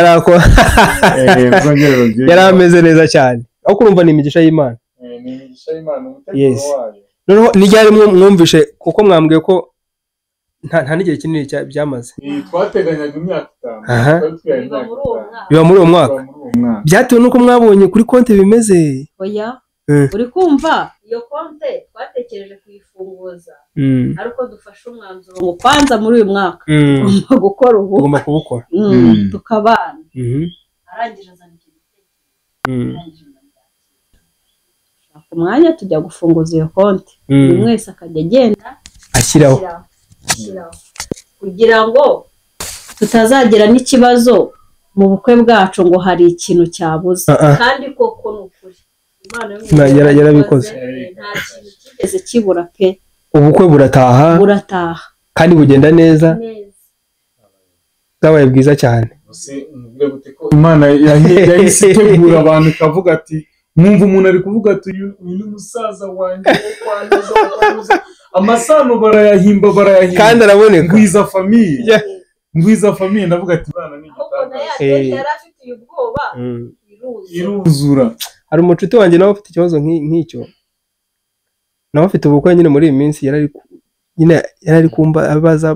yari ameze neza cyane aho kurumva ni imigisha y'Imana ni imigisha y'Imana umuteguro wayo noneho nijyari mwumvishe kuko mwambwiye ko nta n'igihe kinini byamaze twateganyaga imyaka 5 biba muri uwo mwaka byatewe nuko mwabonye kuri konti bimeze oya uri kumva iyo konti twatekereje kuyifunguza ariko dufashe umwanzuro ngo kwanza muri uyu mwaka tugomba gukora ubu tugomba kubukora tukabana arangije azana ikintu ku mwanya tujya gufunguza iyo konti buri mwese akajya agenda ashyiraho kugira ngo tutazagira n'ikibazo mu bukwe bwacu ngo hari ikintu cyabuze kandi koko ni ukuri Imana yarabikoze nta kintu kigeze kibura pe ubukwe burataha kandi bugenda neza bwabaye bwiza cyane Imana yahise itegura abantu ikavuga ati mwumva umuntu ari kuvuga ati uyu ni umusaza wanjye kwanduza amasano barayahimba kandi araboneka ngwiza famiye ndavuga ati bana ni igitanga yari afite ubwoba iruzura hari umucuti wanjye nawe ufite ikibazo nk'icyo nawe afite ubukwe nyine muri iyi minsi yari ari kumba abaza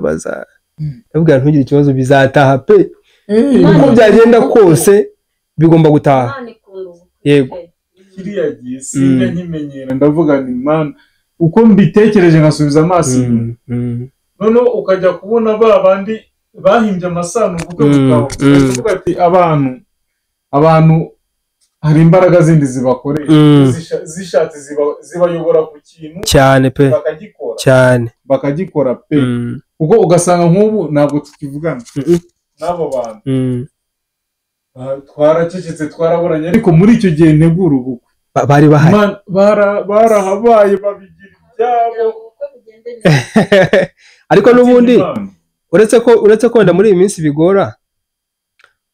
ndabwira ntugire ikibazo bizataha pe uko byagenda kose bigomba gutaha. Yego kiriya gihe sinjya nkimenyera ndavuga ni mana uko mbitekereje nkasubiza amaso inyuma noneho ukajya kubona ba bandi bahimbye amasanduku ukavuga ati abantu hari imbaraga zindi zibakoresha zishatse zibayobora ku kintu cyane pe bakagikora pe kuko ugasanga nk'ubu ntabwo tukivugana n'abo bantu twaracecetse twaraburanye ariko muri icyo gihe ntegura ubukwe bari bahari barahabaye babigira ibyabo ariko n'ubundi uretse ko wenda muri iyi minsi bigora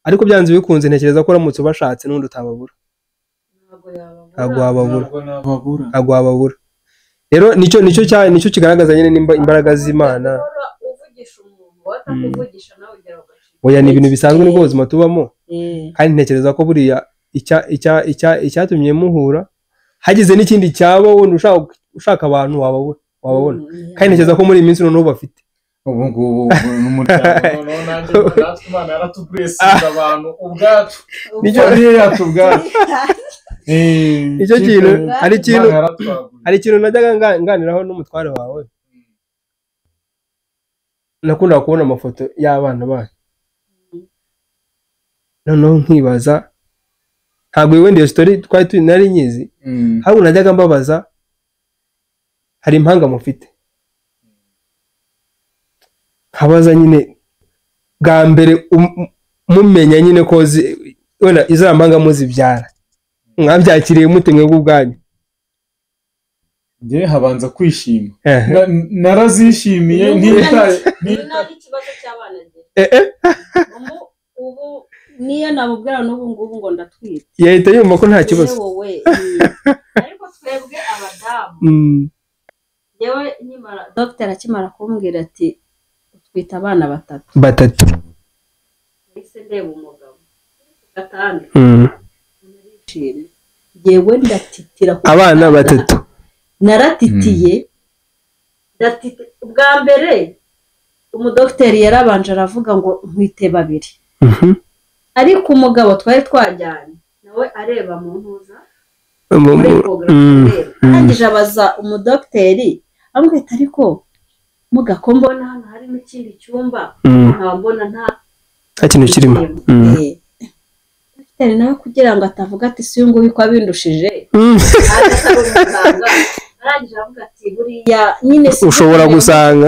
ariko byanze bikunze ntekereza ko uramutse ubashatse n'undi utababura ntabwo wababura rero nicyo kigaragaza nyine imbaraga z'Imana. Oya ni ibintu bisanzwe n'ubwo buzima tubamo kandi ntekereza ko buriya icyatumye muhura hagize n'ikindi cyaba wundi ushaka abantu wababona kandi ntekereza ko muri iyi minsi noneho bafite ubu ngubu n'umuryango nanjye natwe Imana yaratuburesinze abantu ubwacu niyo yacu ubwacu icyo kintu hari ikintu najyaga nganiraho n'umutware wawe nakundaga kubona amafoto y'abana banyu noneho nkibaza ntabwo wenda iyo story twari nari nyizi ahubwo najyaga mbabaza hari impanga mufite nkabaza nyine bwa mbere mumenya nyine ko wenda izo mpanga muzibyara mwabyakiriye mute mwebwe ubwanyu? Nge habanza kwishima narazishimiye ntitaye ikibazo cy'abana ubu niyo namubwira n'ubu ngubu ngo ndatwite yahita yumva ko nta kibazo ariko twebwe abadamu yewe nyimara dogiteri akimara kumbwira ati utwita abana batatu ese ndeba umugabo gatanu yewe ndatitira abana batatu naratitiye bwa mbere umudogiteri yarabanje aravuga ngo nkwite babiri ariko umugabo twari twajyanye nawe areba mu ntuza muri porogaramu arangije abaza umudogiteri amwita ariko mugako mbona hano harimo ikindi cyumba nkaba mbona nta kintu kirimo dogiteri nawe kugira ngo atavuga ati si uyu nguyu ko abindushije arangije avuga ati buriya nyine ushobora gusanga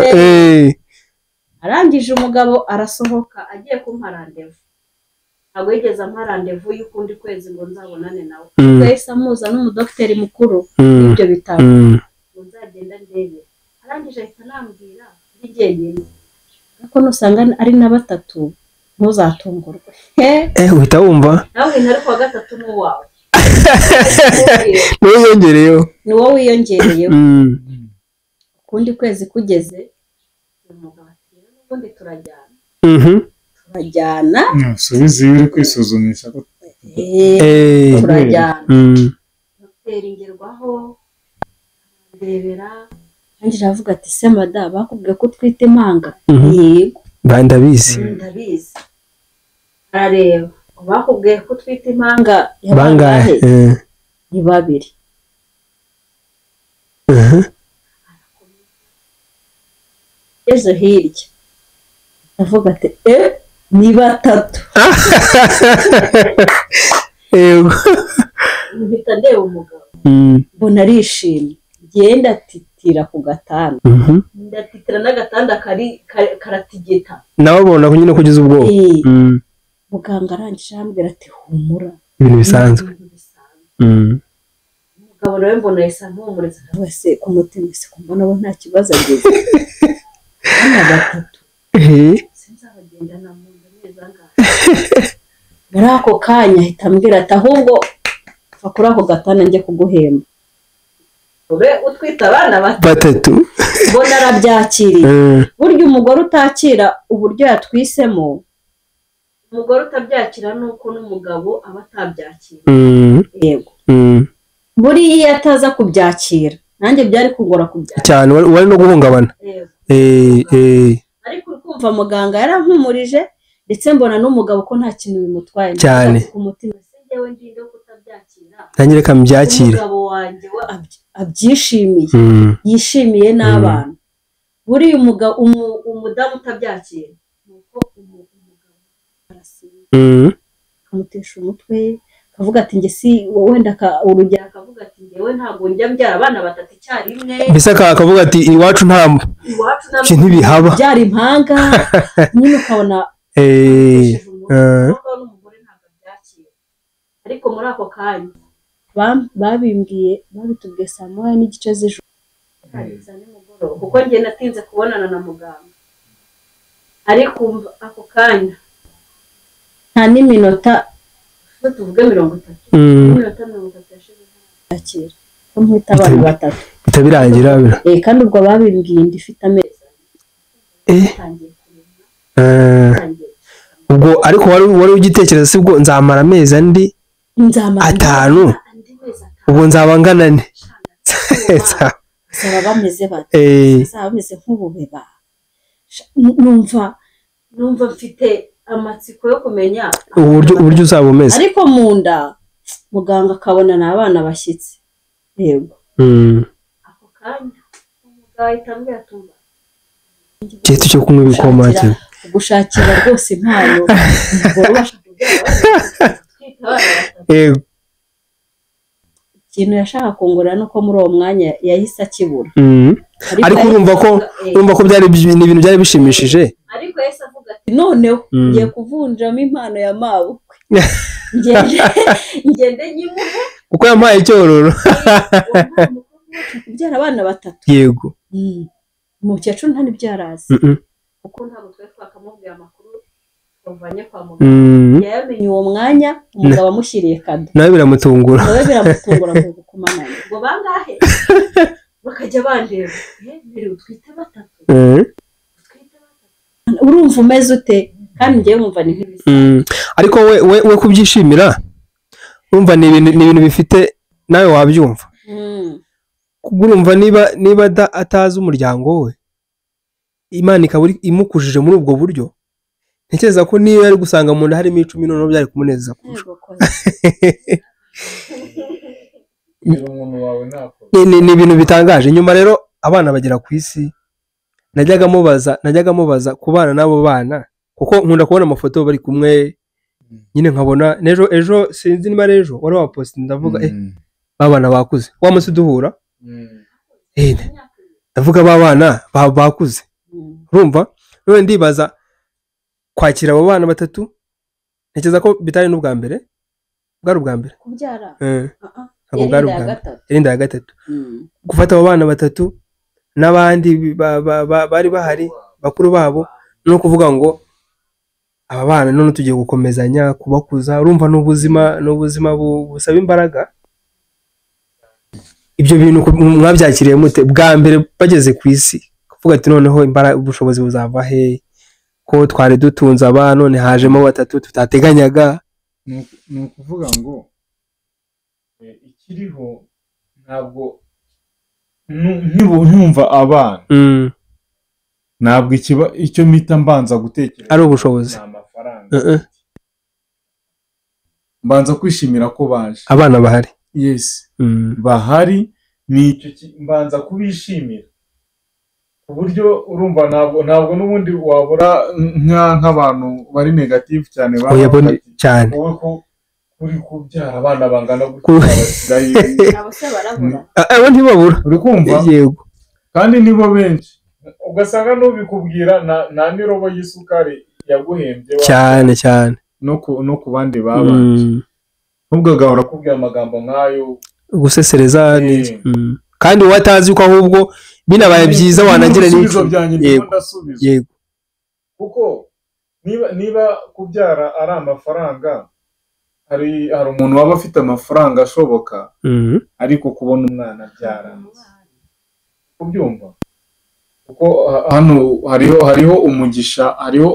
arangije umugabo arasohoka agiye kumpa randevu ntabwo yigeze ampa randevu y'ukundi kwezi ngo nzabonane nawe yahise amuza n'umudogiteri mukuru w'ibyo bitaro ngo nzagenda ndebe arangije ahita anambwira njyenyine ariko nusanga ari na batatu ntuzatungurwe uhita wumva nawe ntari kuwa gatatu n'uwawe ni wowe wiyongereyeho ukundi kwezi kugeze umugabo ati n'ubundi turajyana subizi uri kwisuzumisha turajyana dogiteri ngerwaho ndebera nanjye aravuga ati se mada bakubwiye ko utwite impanga yego ndabizi arareba bakubwiye ko utwite impanga bangahe ni babiri ejo hirya avuga ati ni batatu yego mpita ndeba umugabo mbona arishimye ngenda titira ku gatanda ndatitira n'agatanda karatigita nawe ubona ko nyine kugize ubwoba muganga arangije arambwira ati humura ibintu bisanzwe umugabo nawe mbona yahise ampumuriza wese ku mutima ese kumbona abo nta kibazo agize abana batatu sinzabagendana mu nda neza ngaho muri ako kanya ahita ambwira ati ahubwo va kuri ako gatanda njye kuguhemba ube utwite abana batatu mbona arabyakiriye burya umugore utakira uburyo yatwisemo umugore utabyakira nuko n'umugabo aba atabyakira yego buriya iyo ataza kubyakira nanjye byari kugora kubyakira cyane wari no guhungabana ariko uri kumva muganga yarampumurije ndetse mbona n'umugabo ko nta kintu bimutwaye cyane ku mutima se njyewe ndinde kutabyakira nanjye reka mbyakire umugabo wanjye we abyishimiye yishimiye n'abana buriya umudamu utabyakira nuko umugabo arasinda akamutesha umutwe akavuga ati njye si wenda urugero akavuga ati njyewe ntabwo njya mbyara abana 3 icyarimwe mbese akavuga ati iwacu nta ntibihaba byari impanga nyine ukabona n'umugore ntabwo byakira ariko muri ako kanya babitubwiye saa 9:30 z'ijoro kuko njye natinze kubonana na muganga ariko ako kanya nta n'iminota tuvuge 30 iminota 30 yashize yakira ko mpita abantu 3 bitabirangira kandi ubwo babimbwiye ndifite amezi ubwo ariko wari ugitekereza sibwo nzamara amezi andi 5 ubwo nzaba ngana ne saba bameze bate saba bameze nk'ububeba numva mfite amatsiko yo kumenya uburyo uzaba umeze ariko mu nda muganga akabona n'abana bashyitse yego ako kanya umuganga ahita ambwira tumba cyete cyo kunywa ibikoma cyo gushakira rwose impano ngo ubasha yego ikintu yashaka kungura nuko muri uwo mwanya yahise akibura ariko urumva ko byari ibintu byari bishimishije ariko yahise avuga ati noneho ngiye kuvunjamo impano ya mabukwe ngende nyimuhe kuko yampaye icyororo kubyara abana 3 yego umukecuru nta nibyarazi kuko ntabwo twari twakamubwira amakuru twavanye kwa muganga yamenye uwo mwanya umugabo amushyiriye kado nawe biramutungura ngo kumanana ngo bangahe bakajya bandeba mbere utwite 3 urumva umeze ute kandi ngiye wumva ni nk'ibisa ariko we kubyishimira urumva ni ibintu bifite nawe wabyumva urumva niba atazi umuryango we Imana ikaba imukujije muri ubwo buryo ntekereza ko niyo yari gusanga mu nda harimo 10 noneho byari kumuneza kurusha ni ibintu bitangaje nyuma rero abana bagera ku isi najyaga mubaza kubana n'abo bana kuko nkunda kubona amafoto bari kumwe nyine nkabona ejo sinzi niba ejo wari wa post ndavuga babana bakuze wa munsi duhura ndavuga babana bakuze urumva none ndibaza kwakira abo bana 3 ntekereza ko bitari n'ubwa mbere bwari ubwa mbere kubyara ntabwo bwari ubwa mbere irinda ya 3 gufata abo bana 3 n'abandi bari bahari bakuru babo no kuvuga ngo aba bana none tugiye gukomezanya kubakuza urumva n'ubuzima busaba imbaraga ibyo bintu mwabyakiriye mute bwa mbere bageze ku isi kuvuga ati noneho ubushobozi buzava he ko twari dutunze aba none hajemo 3 tutateganyaga ni ukuvuga ngo ikiriho ntabwo ntumva abana ntabwo icyo mita mbanza gutekereza ari ubushobozi amafaranga mbanza kwishimira ko baje abana bahari yes bahari ni icyo mbanza kubishimira ku buryo urumva ntabwo n'ubundi wabura nk'abantu bari negative cyane cyane uri kubyara abana bangana gutya abo ntibabura uri kumva yego kandi nibo benshi ugasanga n'ubikubwira nta n'irobo y'isukari yaguhembye cyane no ku bandi babanje nubwo gahora kubwira amagambo nk'ayo gusesereza kandi watazi ko ahubwo binabaye byiza wanagira n'icyo yego kuko niba kubyara ari amafaranga hari umuntu waba afite amafaranga ashoboka ariko kubona umwana abyara kubyumva kuko hano hariho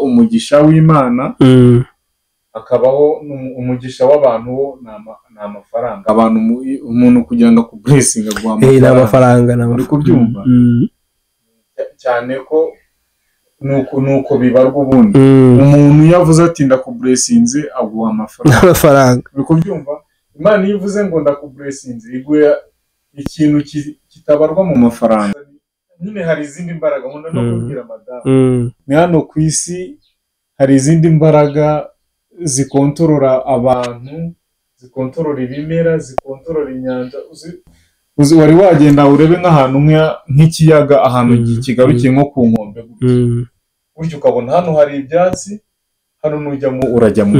umugisha w'Imana akabaho umugisha w'abantu wo ni amafaranga abantu umuntu kugira ngo akuburesinga guha amafaranga uri kubyumva cyane ko nuko bibarwa ubundi umuntu yavuze ati ndakuburesinze aguha amafaranga uri kubyumva Imana iyo ivuze ngo ndakuburesinze iguha ikintu kitabarwa mu mafaranga nyine hari izindi mbaraga nkunda no kubwira madamu ni hano ku isi hari izindi mbaraga zikontorora abantu zikontorora ibimera zikontorora inyanja uzi wari wagenda urebe nk'ahantu nk'ikiyaga ahantu kigarukiye nko ku nkombe gutyo ukabona hano hari ibyatsi hano nujyamo urajya mu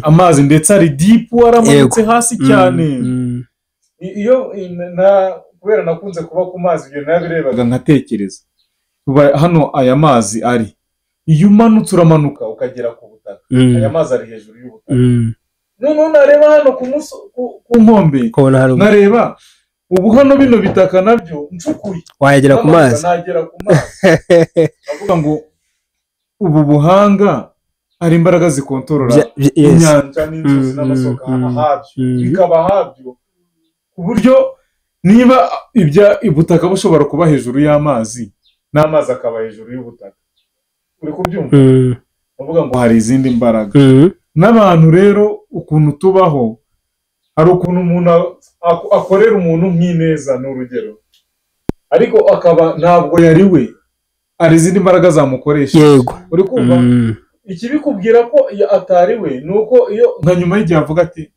amazi ndetse ari deep waramanutse hasi cyane iyo kubera nakunze kuba ku mazi ibyo nabirebaga nkatekereza hano aya mazi ari iyo umanutse uramanuka ukagera ku butaka aya mazi ari hejuru y'ubutaka noneho nareba hano ku nkombe nareba ubu hano bino bitaka nabyo ncukuye wayagera ku mazi nagera ku mazi avuga ngo ubu buhanga ari imbaraga zikontorora inyanja n'inzuzi n'amasoko habyo bikaba habyo ku buryo niba ubutaka bushobora kuba hejuru y'amazi n'amazi akaba hejuru y'ubutaka uri kubyumva bavuga ngo hari izindi mbaraga n'abantu rero ukuntu tubaho hari ukuntu umuntu akorera umuntu nk'ineza n'urugero ariko akaba ntabwo yari we hari izindi mbaraga zamukoresha uri kumva ikibikubwira ko atari we nuko iyo nka nyuma y'igihe avuga ati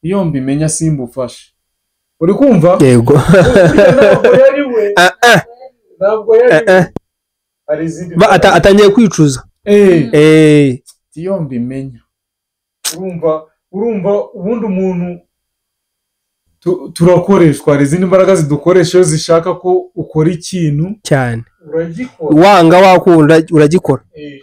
iyo mbimenya simbufashe uri kumva ntabwo yari we hari izindi atangiye kwicuza iyo mbimenya urumva ubundi umuntu turakoreshwa hari izindi mbaraga zidukoresha iyo zishaka ko ukora ikintu cyane uragikora wanga wakunda uragikora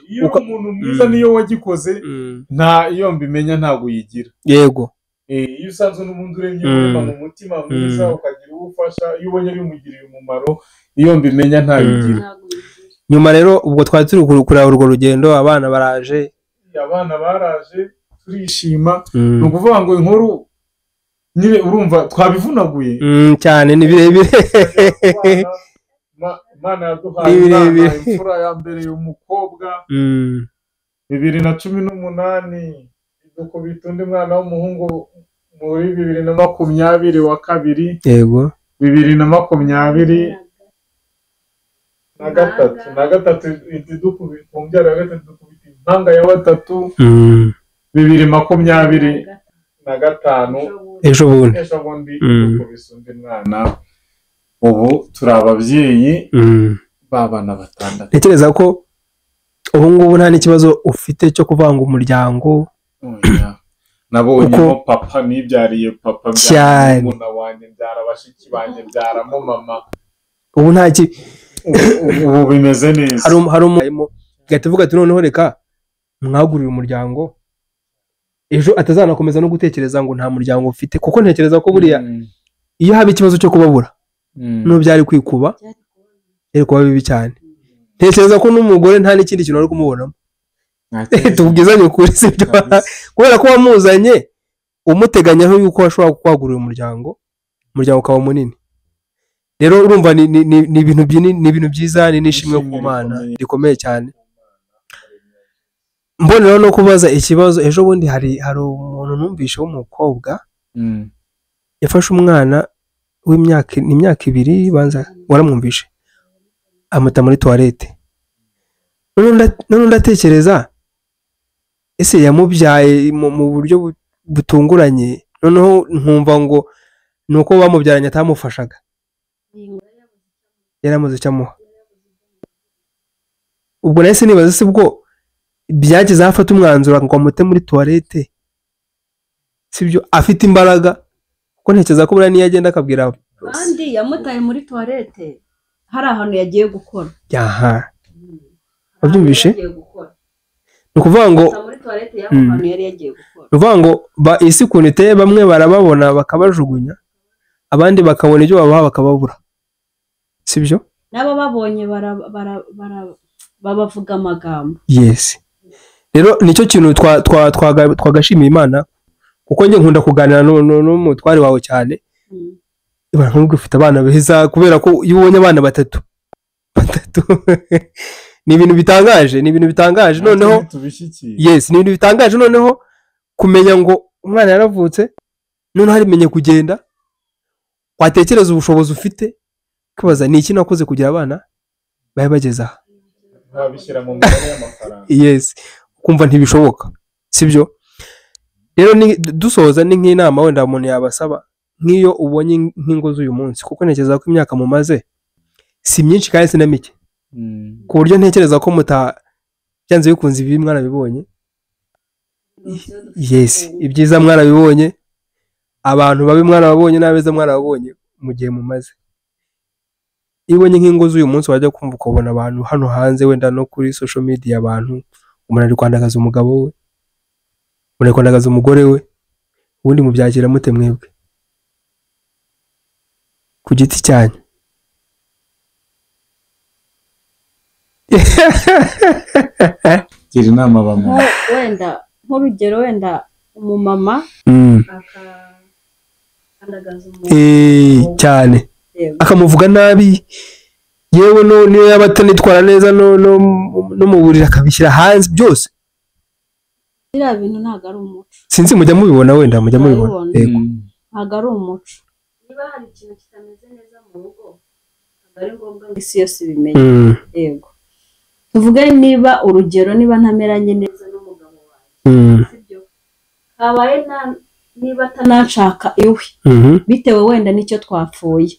iyo umuntu mwiza niyo wagikoze nta iyo mbimenya ntabwo uyigira yego iyo usanzwe n'ubundi urengera mu mutima mwiza ukagira uwo ufasha iyo ubonye bimugiriye umumaro iyo mbimenya ntayigira nyuma rero ubwo twari turi kureba urwo rugendo abana baraje turishima ni ukuvuga ngo inkuru nyine urumva twabivunaguye cyane ni birebire Imana yaduhaye imfura ya mbere y'umukobwa 2018 idukubita undi mwana w'umuhungu muri 2020 wa kabiri yego 2020 na gatatu idukubita mu byaro ya gatatu idukubita impanga ya batatu 2025 ejo bundi idukubita undi mwana ubu turi ababyeyi b'abana batandatu ntekereza ko ubu ngubu nta n'ikibazo ufite cyo kuvanga umuryango nabonyemo papa nibyariye papa byara umwana wanjye byara bashiki banjye byaramo mama ubu nta ubu bimeze neza hari umurimo gahita uvuga ati noneho reka mwagurire umuryango ejo atazanakomeza no gutekereza ngo nta muryango ufite kuko ntekereza ko buriya iyo haba ikibazo cyo kubabura no byari kwikuba yari kuba bibi cyane ntekereza ko n'umugore nta n'ikindi kintu ari kumubonamo tubwizanye ukuri sibyo kubera ko wamuzanye umuteganyaho yuko ashobora kwagurira umuryango ukaba munini rero urumva ni ibintu byiza ni nishimwe ku Mana rikomeye cyane mbonera no kubaza ikibazo ejo bundi hari umuntu numvishe w'umukobwa yafashe umwana w'imyaka 2 banza waramwumvishe amuta muri toilette none ndatekereza ese yamubyaye mu buryo butunguranye noneho nkumva ngo nuko bamubyaranye atamufashaga yaramaze cyamuha ubwo nahise nibaza se ubwo byageze afata umwanzuro ngo amute muri toilette sibyo afite imbaraga kuko ntekereza ko buriya niyo agenda akabwira kandi yamutaye muri toilette hari ahantu yagiye gukora yaha wabyumvishe ni ukuvuga ngo isi ukuntu iteye bamwe barababona bakabajugunya abandi bakabona ibyo babaha bakababura sibyo nabo babonye babavuga amagambo yes rero nicyo kintu twagashimiye Imana kuko njye nkunda kuganira n'umutware wawe cyane nk'ubwo ufite abana beza kubera ko iyo ubonye abana batatu ni ibintu bitangaje noneho yes ni ibintu bitangaje noneho kumenya ngo umwana yaravutse noneho harimenye kugenda watekereza ubushobozi ufite kwibaza ni iki nakoze kugira abana babe bageze aha babishyira mu mibare y'amafaranga yes kumva ntibishoboka sibyo rero dusoza ni nk'inama wenda umuntu yabasaba nk'iyo ubonye nk'ingo z'uyu munsi kuko ntekereza ko imyaka mumaze si myinshi kandi si na mike ku buryo ntekereza ko byanze bikunze ibi mwarabibonye yes ibyiza mwarabibonye abantu babi mwarababonye n'abeza mwarababonye mu gihe mumaze iyo ubonye nk'ingo z'uyu munsi wajya kumva ukabona abantu hano hanze wenda no kuri social media abantu umuntu ari kwandagaza umugabo we umuntu ari kwandagaza umugore we ubundi mubyakira mute mwebwe ku giti cyanyu gira inama bamwe wenda nk'urugero wenda umumama akandagaza cyane akamuvuga nabi yewe niyo yaba atanitwara neza no mu buriri akabishyira hanze byose biriya bintu ntabwo ari umuco sinzi mujya mubibona wenda mujya mubibona yego ntabwo ari umuco niba hari ikintu kitameze neza mu rugo ntabwo ari ngombwa ngo isi yose ibimenye yego tuvuge niba urugero niba ntameranye neza n'umugabo wawe sibyo habaye niba atanashaka iwe bitewe wenda n'icyo twapfuye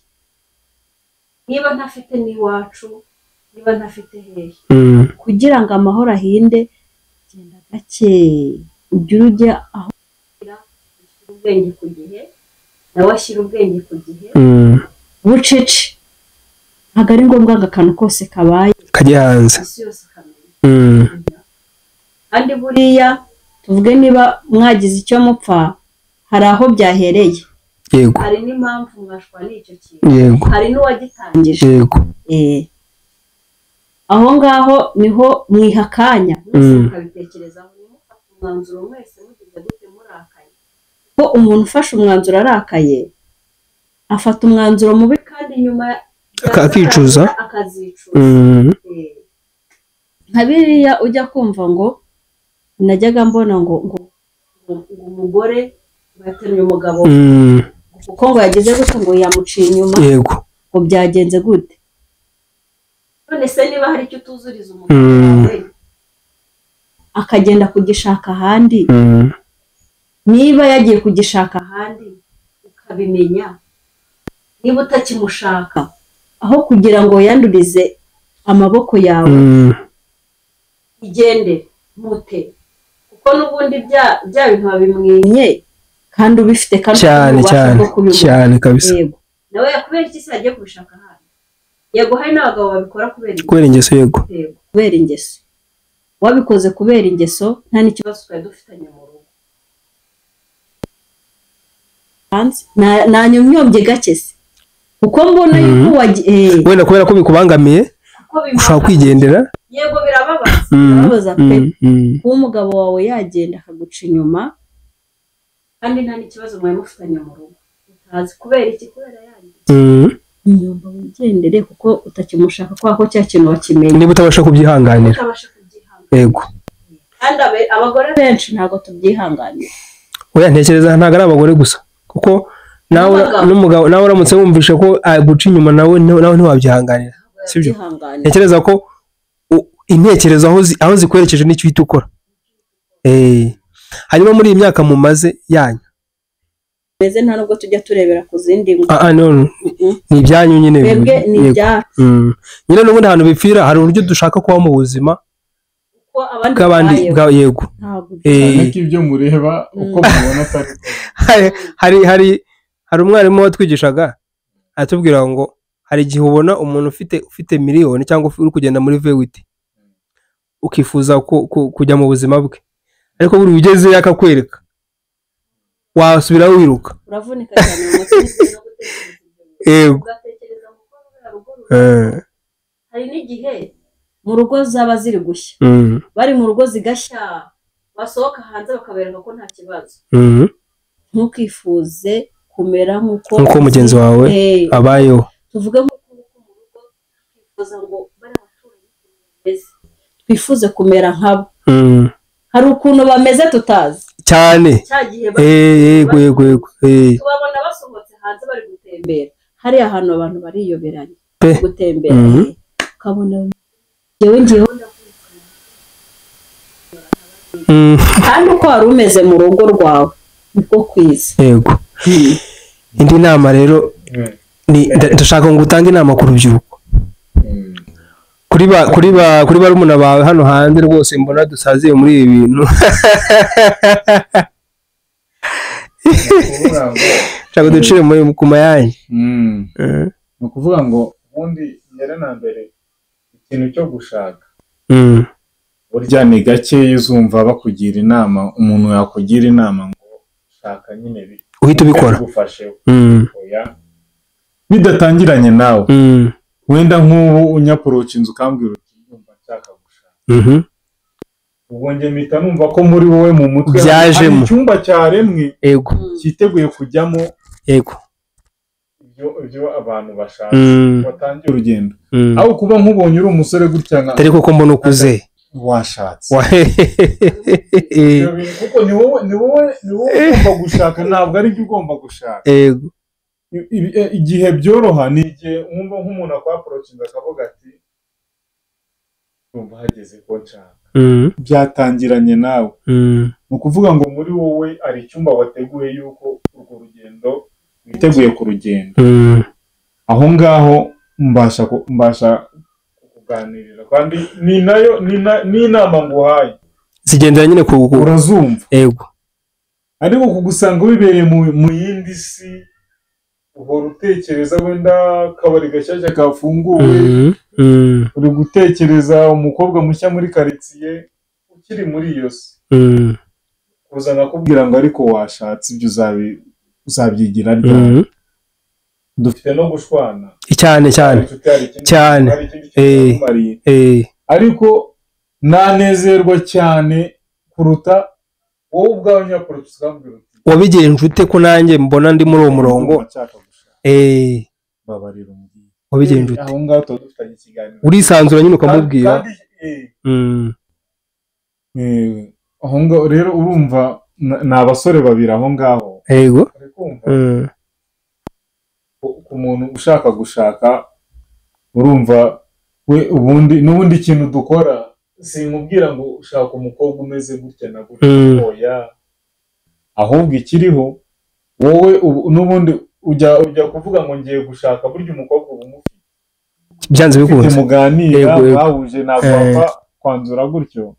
niba ntafite n'iwacu niba ntafite hehe kugira ngo amahoro ahinde genda gake ujya aho ushyira ubwenge ku gihe nawe ashyira ubwenge ku gihe bucece ntabwo ari ngombwa ngo akantu kose kabaye kajya hanze isi yose ikamenya kandi buriya tuvuge niba mwagize icyo mupfa hari aho byahereye yego hari n'impamvu mwashwaniye icyo kintu yego hari n'uwagitangije yego aho ngaho niho mwiha akanya mwese mukabitekerezaho nimufata umwanzuro mwese mugize gute murakaye ko umuntu ufashe umwanzuro arakaye afata umwanzuro mubi kandi nyuma akicuza akazicuza nka biriya ujya kumva ngo najyaga mbona ngo umugore batemye umugabo kuko ngo yageze gute ngo yamuciye inyuma yego ngo byagenze gute none se niba hari icyo utuzuriza umugabo wawe akagenda kugishaka ahandi niba yagiye kugishaka ahandi ukabimenya niba utakimushaka aho kugira ngo yandurize amaboko yawe igende mute kuko n'ubundi bya bintu babimwimye kandi ubifite kandi cyane kabisa nawe yakubera iki se yagiye kubishaka ahandi yego hari n'abagabo babikora kubera ingeso yego kubera ingeso wabikoze kubera ingeso nta n'ikibazo twari dufitanye mu rugo nanyumyombye gake se kuko mbona yuko wenda kubera ko bikubangamiye ushobora kwigendera yego birababaza pe kuba umugabo wawe yagenda akaguca inyuma kandi nta n'ikibazo mwari mufitanye mu rugo utazi kubera iki kubera yanjye nyumva wigendere kuko utakimushaka kubera ko cya kintu wakimenye niba utabasha kubyihanganira yego kandi abagore benshi ntabwo tubyihanganira oya ntekereza ntabwo ari abagore gusa kuko nawe uramutse wumvishe ko guca inyuma nawe ntiwabyihanganira sibyo ntekereza ko intekerezo aho zikwerekeje n'icyo uhita ukora hanyuma muri iyi myaka mumaze yanyu meze nta nubwo tujya turebera ku zindi ngo ni ibyanyu nyine ni ibyacu nyine n'ubundi ahantu bipfira hari uburyo dushaka kuba mu buzima bw'abandi yego ariko ibyo mureba uko mubona atari hari umwarimu watwigishaga atubwira ngo hari igihe ubona umuntu ufite miliyoni cyangwa uri kugenda muri vewiti ukifuza kujya mu buzima bwe ariko buri ugezeyo akakwereka wasubira wiruka uravunika cyane mu mutwe yego ugatekereza ngo hari n'igihe mu rugo zaba ziri gushya bari mu rugo zigashya basohoka hanze bakabereka ko nta kibazo ntukifuze kumera nk'uko mugenzi wawe abayeho tuvuge nk'uko mu rugo twifuza ngo bari abaturanyi bameze twifuze kumera nkabo hari ukuntu bameze tutazi cyane yego tubabona basohotse hanze bari gutembera hariya ahantu abantu bariyoberanye gutembera ukabona yewe ngiyeho kandi uko wari umeze mu rugo rwawe niko kwiza yego indi nama rero ndashaka ngo utange inama ku rubyiruko kuri barumuna bawe hano hanze rwose mbona dusaziye muri ibi bintu nshaka ducire ku mayange ni ukuvuga ngo ubundi mbere na mbere ikintu cyo gushaka burya ni gake uzumva bakugira inama umuntu yakugira inama ngo ushaka nyine uhita ubikora bidatangiranye nawe wenda nk'ubu unyaporoca inzu ukambwira uti yumva nshaka gushaka ubwo njye mpita numva ko muri wowe mu mutwe hari icyumba cyaremwe cyiteguye kujyamo ibyo abantu bashaka batangiye urugendo aho kuba nk'ubonye uri umusore gutya nka ariko ko mbona ukuze washatse kuko ni wowe ugomba gushaka ntabwo ari byo ugomba gushaka igihe byoroha ni igihe wumva nk'umuntu akwaporocinga akavuga ati urumva hageze ko nshaka byatangiranye nawe ni ukuvuga ngo muri wowe ari icyumba wateguye yuko urwo rugendo witeguye ku rugendo aho ngaho mbasha kuganirira kandi ni nayo ni inama nguhaye zigendera nyine urazumva ariko kugusanga wibereye mu yindi si uhora utekereza wenda akabari gashyashya kafunguwe uri gutekereza umukobwa mushya muri karitsiye ukiri muri iyo si kuza nkakubwira ngo ariko washatse ibyo uzabyigira ryari dufite no gushwana cyane ariko nanezerwa cyane kuruta wowe ubwawe nyakuri ukambwira uti wabigenje ute ko nanjye mbona ndi muri uwo murongo babarira umubyeyi wabigenje ute aho ngaho tuba dufitanye ikiganiro urisanzura nyine ukamubwira aho ngaho rero urumva ni abasore babiri aho ngaho yego ku muntu ushaka gushaka urumva we n'ubundi ikintu dukora sinkubwira ngo ushaka umukobwa umeze gutya na gutya ahubwo ikiriho wowe n'ubundi ujya kuvuga ngo ngiye gushaka burya umukobwa uba umufite byanze bikunze muganira bahuje ntabwo wapfa kwanzura gutyo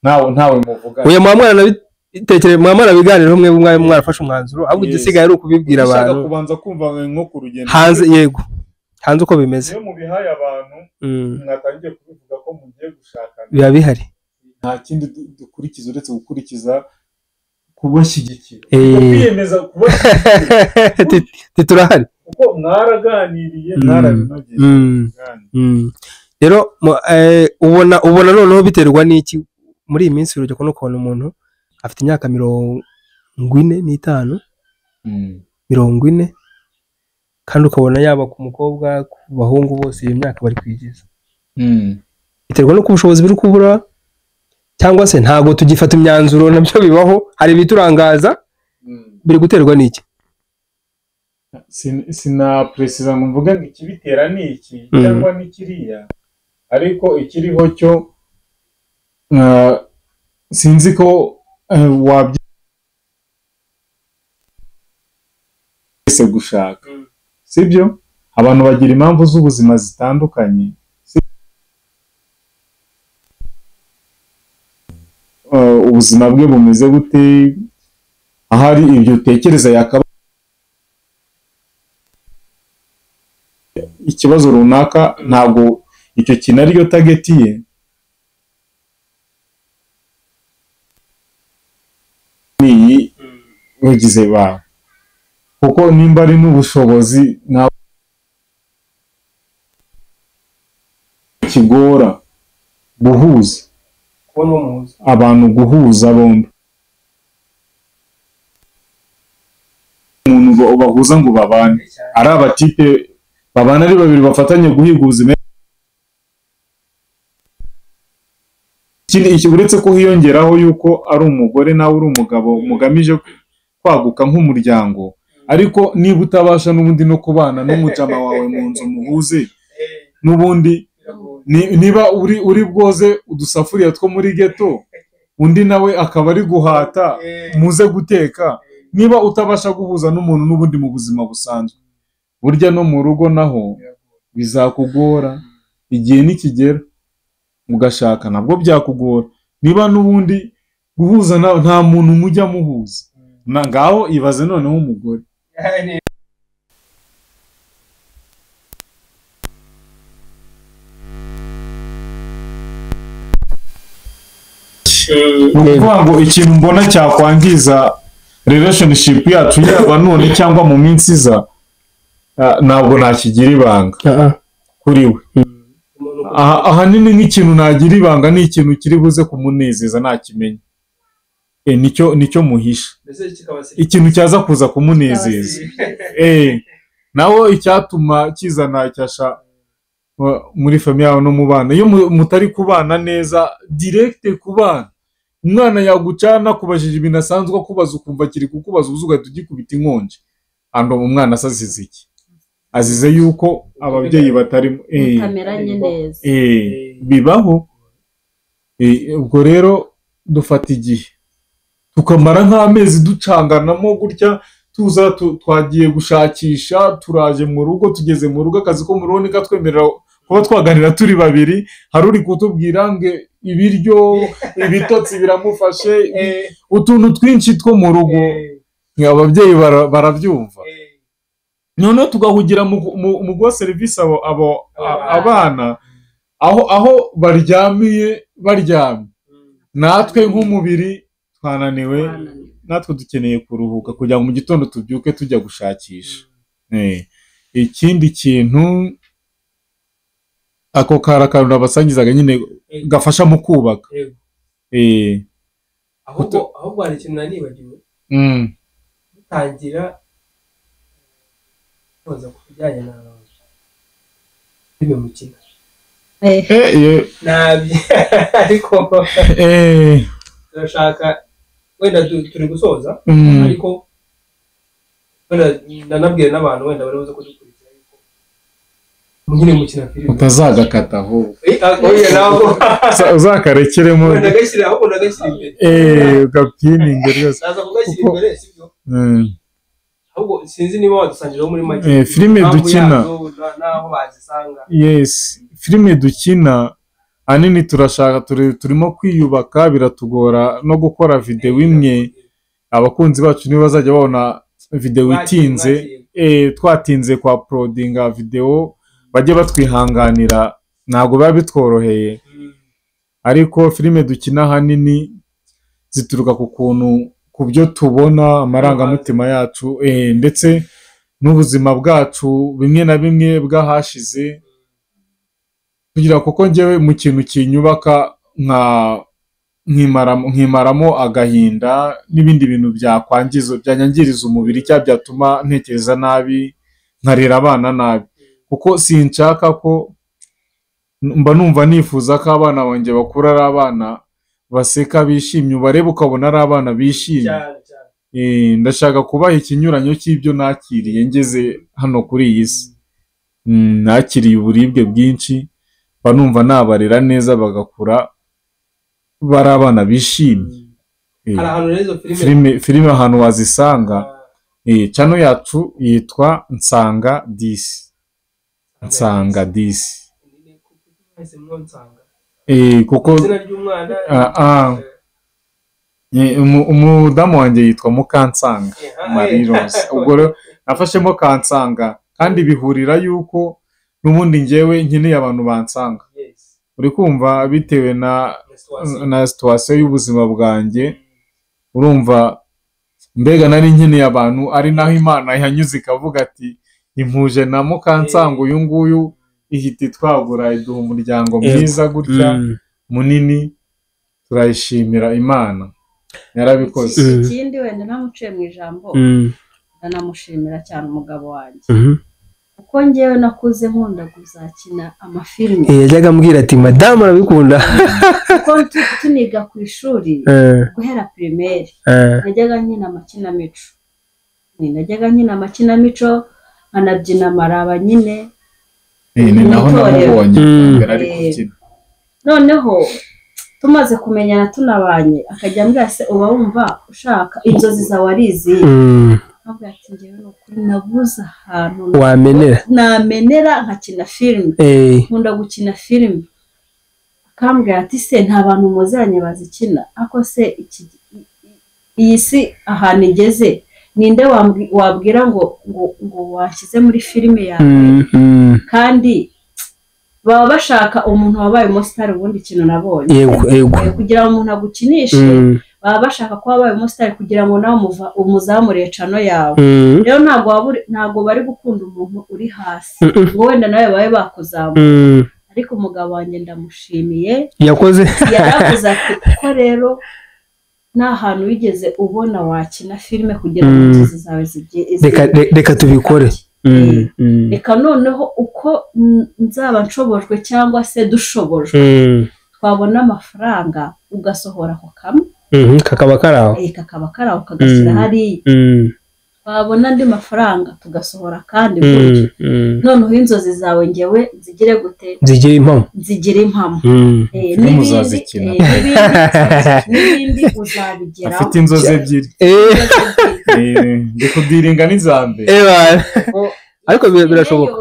ntawe muvuga uyu mwana biganiraho mwe mwarafashe umwanzuro ahubwo igisigaye ari ukubibwira abantu ushaka kubanza kumva nko ku rugendo hanze uko bimeze iyo mubihaye abantu mwatangiye kubivuga ko mugiye gushakana biba bihari nta kindi dukurikiza uretse gukurikiza kubashyigikira kwiyemeza kubashyigikira turahari kuko mwaraganiriye mwarabinogeye rero ubona noneho biterwa n'iki muri iyi minsi urujya kubona umuntu afite imyaka 45 40 kandi ukabona yaba ku mukobwa ku bahungu bose iyo myaka bari kwigiza biterwa no ku bushobozi biri kubura cyangwa se ntago tugifata imyanzuro nabyo bibaho hari ibiturangaza biri guterwa n'iki sina precisa ngo mvuga ngo ikibitera ni iki cyangwa ni kiriya ariko ikiriho cyo sinzi ko wabyise gushaka sibyo abantu bagira impamvu z'ubuzima zitandukanye ubuzima bwe bumeze gute ahari ibyo utekereza yakaba ikibazo runaka ntabwo icyo kintu ariyo target ye ni ugize bawe kuko nimba ari n'ubushobozi ntabwo kigora guhuza abantu guhuza bombi umuntu bahuza ngo babane ari abatipe babana ari babiri bafatanye guhiga ubuzima uretse ko hiyongeraho yuko ari umugore nawe uri umugabo mugamije kwaguka nk'umuryango, ariko niba utabasha n'ubundi no kubana n'umujama wawe mu nzu muhuze, n'ubundi niba uri bwoze udusafuriya two muri geto, undi nawe akaba ari guhata muze guteka, niba utabasha guhuza n'umuntu n'ubundi mu buzima busanzwe, burya no mu rugo naho bizakugora. Igihe nikigera mugashaka nabwo byakugora, niba n'ubundi guhuza nta muntu mujya muhuza, ngaho ibaze noneho umugore. Ukuvuga ngo ikintu mbona cyakwangiza relationship yacu yaba none cyangwa mu minsi iza, ntabwo nakigira ibanga kuri we. Ahanini nk'ikintu nagira ibanga ni ikintu kiri buze kumunezeza nakimenya, nicyo muhisha, ikintu cyaza kuza kumunezeza, nawe icyatuma kizana icyasha muri famiye yawe no mu bana. Iyo mutari kubana neza direct kubana, umwana yagucana kubajije ibintu asanzwe akubaza ukumva kiri kukubaza ubuze ugahita ugikubita inkonje, umwana asazize iki? Azize yuko ababyeyi batari kameranye neza. Bibaho. Ubwo rero dufata igihe tukamara nk'amezi ducanganamo gutya, tuza twagiye gushakisha, turaje mu rugo, tugeze mu rugo akazi ko mu rugo nikatwemerera kuba twaganira turi babiri, hari uri kutubwira ngo ibiryo ibitotsi biramufashe, utuntu twinshi two mu rugo, ababyeyi barabyumva, noneho tugahugira mu guha serivisi abana aho baryamye, natwe nk'umubiri twananiwe, natwe dukeneye kuruhuka kugira ngo mu gitondo tubyuke tujya gushakisha. Ikindi kintu ako karakantu abasangizaga nyine gafasha mu kubaka. ahubwo hari ikintu nanibagiwe gutangira koza ku bijyanye na filime mukina nabi, ariko turashaka wenda turi gusoza, ariko wenda nanabwira n'abantu wenda bari buze kudukurikira yuko nyine mukina filime utazagakata aho ntabwo uzakarekeremo, ndagashyira ahubwo ndagashyira imbere, ugapininge rwose naza kugashyira imbere, sibyo? Ahubwo sinzi niba wadusangiraho muri make filime dukina naho bazisanga. Yes, filime dukina ahanini turashaka, turimo kwiyubaka, biratugora no gukora video imwe. Abakunzi bacu niba bazajya babona video itinze, twatinze kwa uploadinga video, bajye batwihanganira, ntabwo biba bitworoheye. Ariko filime dukina ahanini zituruka ku kuntu, ku byo tubona, amarangamutima yacu, ndetse n'ubuzima bwacu bimwe na bimwe bwahashize, kugira kuko njyewe mu kintu kinyubaka nkimaramo agahinda n'ibindi bintu byanyangiriza umubiri cyangwa byatuma ntekereza nabi, nkarera abana nabi, kuko sinshaka ko mba numva nifuza ko abana banjye bakura ari abana baseka bishimye, ubareba ukabona ari abana bishimye. Ndashaka kubaha ikinyuranyo cy'ibyo nakiriye ngeze hano kuri iyi si. Nakiriye uburibwe bwinshi, mba numva nabarera neza bagakura bari abana bishimye. Filime ahantu wazisanga, channel yacu yitwa Nsanga Disi. Kuko umudamu wanjye yitwa Mukansanga Marie Rose, ubwo rero nafashemo Kansanga, kandi bihurira yuko n'ubundi njyewe nkeneye abantu bansanga, uri kumva, bitewe na situation y'ubuzima bwanjye, urumva mbega nari nkeneye abantu, ari naho Imana yanyuze ikavuga ati impuje na Mukansanga, uyu nguyu ihita itwagura iduha umuryango mwiza gutya munini, turayishimira Imana yarabikoze. Ikindi wenda namuciye mu ijambo, ndanamushimira cyane umugabo wanjye, kuko njyewe nakuze nkunda kuzakina amafilime yajyaga ambwira ati madamu arabikunda kuko tuniga ku ishuri guhera primaire najyaga nkina amakinamico nkanabyina amaraba nyine ni naho namubonye mbere ari kubyina noneho tumaze kumenyana tunabanye akajya ambwira se uba wumva ushaka inzozi zawe ari izihe ntabwo ati njyewe n'ukuri nabuze ahantu namenera nkakina filime nkunda gukina filime akambwira ati se nta bantu muziranye bazikina ako se iyi si ahantu igeze ninde wabwira ngo washyize muri filime yawe kandi baba bashaka umuntu wabaye umusitari ubundi ikintu nabonye kugira ngo umuntu agukinishe baba bashaka ko wabaye umusitari kugira ngo nawe umuzamure cano yawe rero ntabwo bari gukunda umuntu uri hasi ngo wenda nawe babe bakuzamura ariko umugabo wanjye ndamushimiye yaravuze ati ko rero nta hantu wigeze ubona wakina filime kugira ngo inzozi zawe reka tubikore reka noneho uko nzaba nshobojwe cyangwa se dushobojwe twabona amafaranga ugasohora ako kamwe kakaba karaho kagashyira hariya twabona andi mafaranga tugasohora kandi gutyo noneho inzozi zawe ngewe zigire gute zigire impamo n'ibindi uzabigeraho afite inzozi ebyiri ndi kudiringa n'izambe ariko birashoboka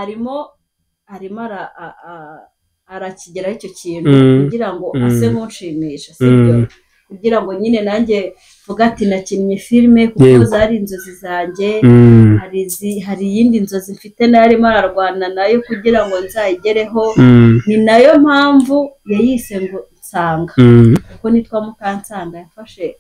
arimo arakigeraho icyo kintu kugira ngo ase nk'unshimisha sibyo kugira ngo nyine nanjye vuga ati nakinnye filime kuko zari inzozi zanjye hari iyindi nzozi mfite nayo arimo ararwana nayo kugira ngo nzayigereho ni nayo mpamvu yayise ngo nsanga kuko nitwa Mukansanga yafashe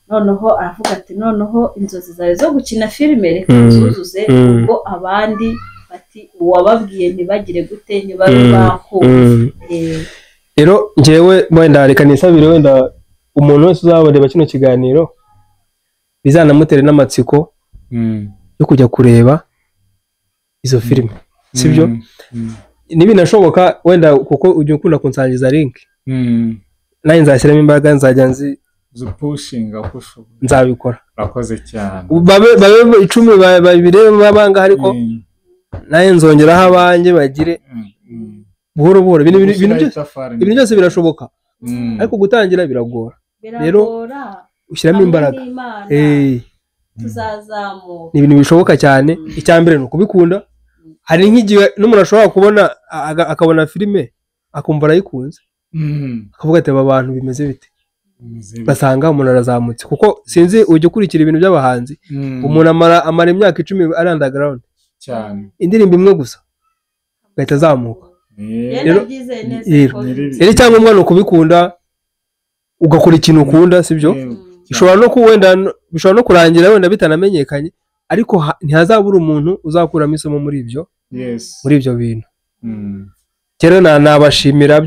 noneho aravuga ati noneho inzozi zawe zo gukina filime reka uzuzuze ubwo abandi bati uwababwiye ntibagire gute ntibabe bakumva rero njyewe wenda reka nisabire wenda umuntu wese uzabona kino kiganiro bizanamutere n'amatsiko yo kujya kureba izo filime sibyo nibinashoboka wenda kuko ujya ukunda kunsangiza link nayo nzashyiramo imbaraga nzajya pushinga nzabikora urakoze cyane babe 10 babire babanga ariko nayo nzongeraho abanjye bagire buhoro buhoro ibintu byose birashoboka ariko gutangira biragora rero ushyiramo imbaraga tuzazamuka ni ibintu bishoboka cyane icyambere ni ukubikunda hari nk'igihe n'umuntu ashobora kubona akabona filime akumva arayikunze akavuga ati aba bantu bimeze bite basanga umuntu arazamutse kuko sinzi ujya ukurikira ibintu by'abahanzi umuntu amara imyaka 10 ari underground cyane indirimbo imwe gusa gahita azamuka rero cyangwa ni ukubikunda ugakora ikintu ukunda sibyo bishobora no kurangira wenda bitanamenyekanye ariko ntihazabura umuntu uzakuramo isomo muri ibyo bintu rero nabashimira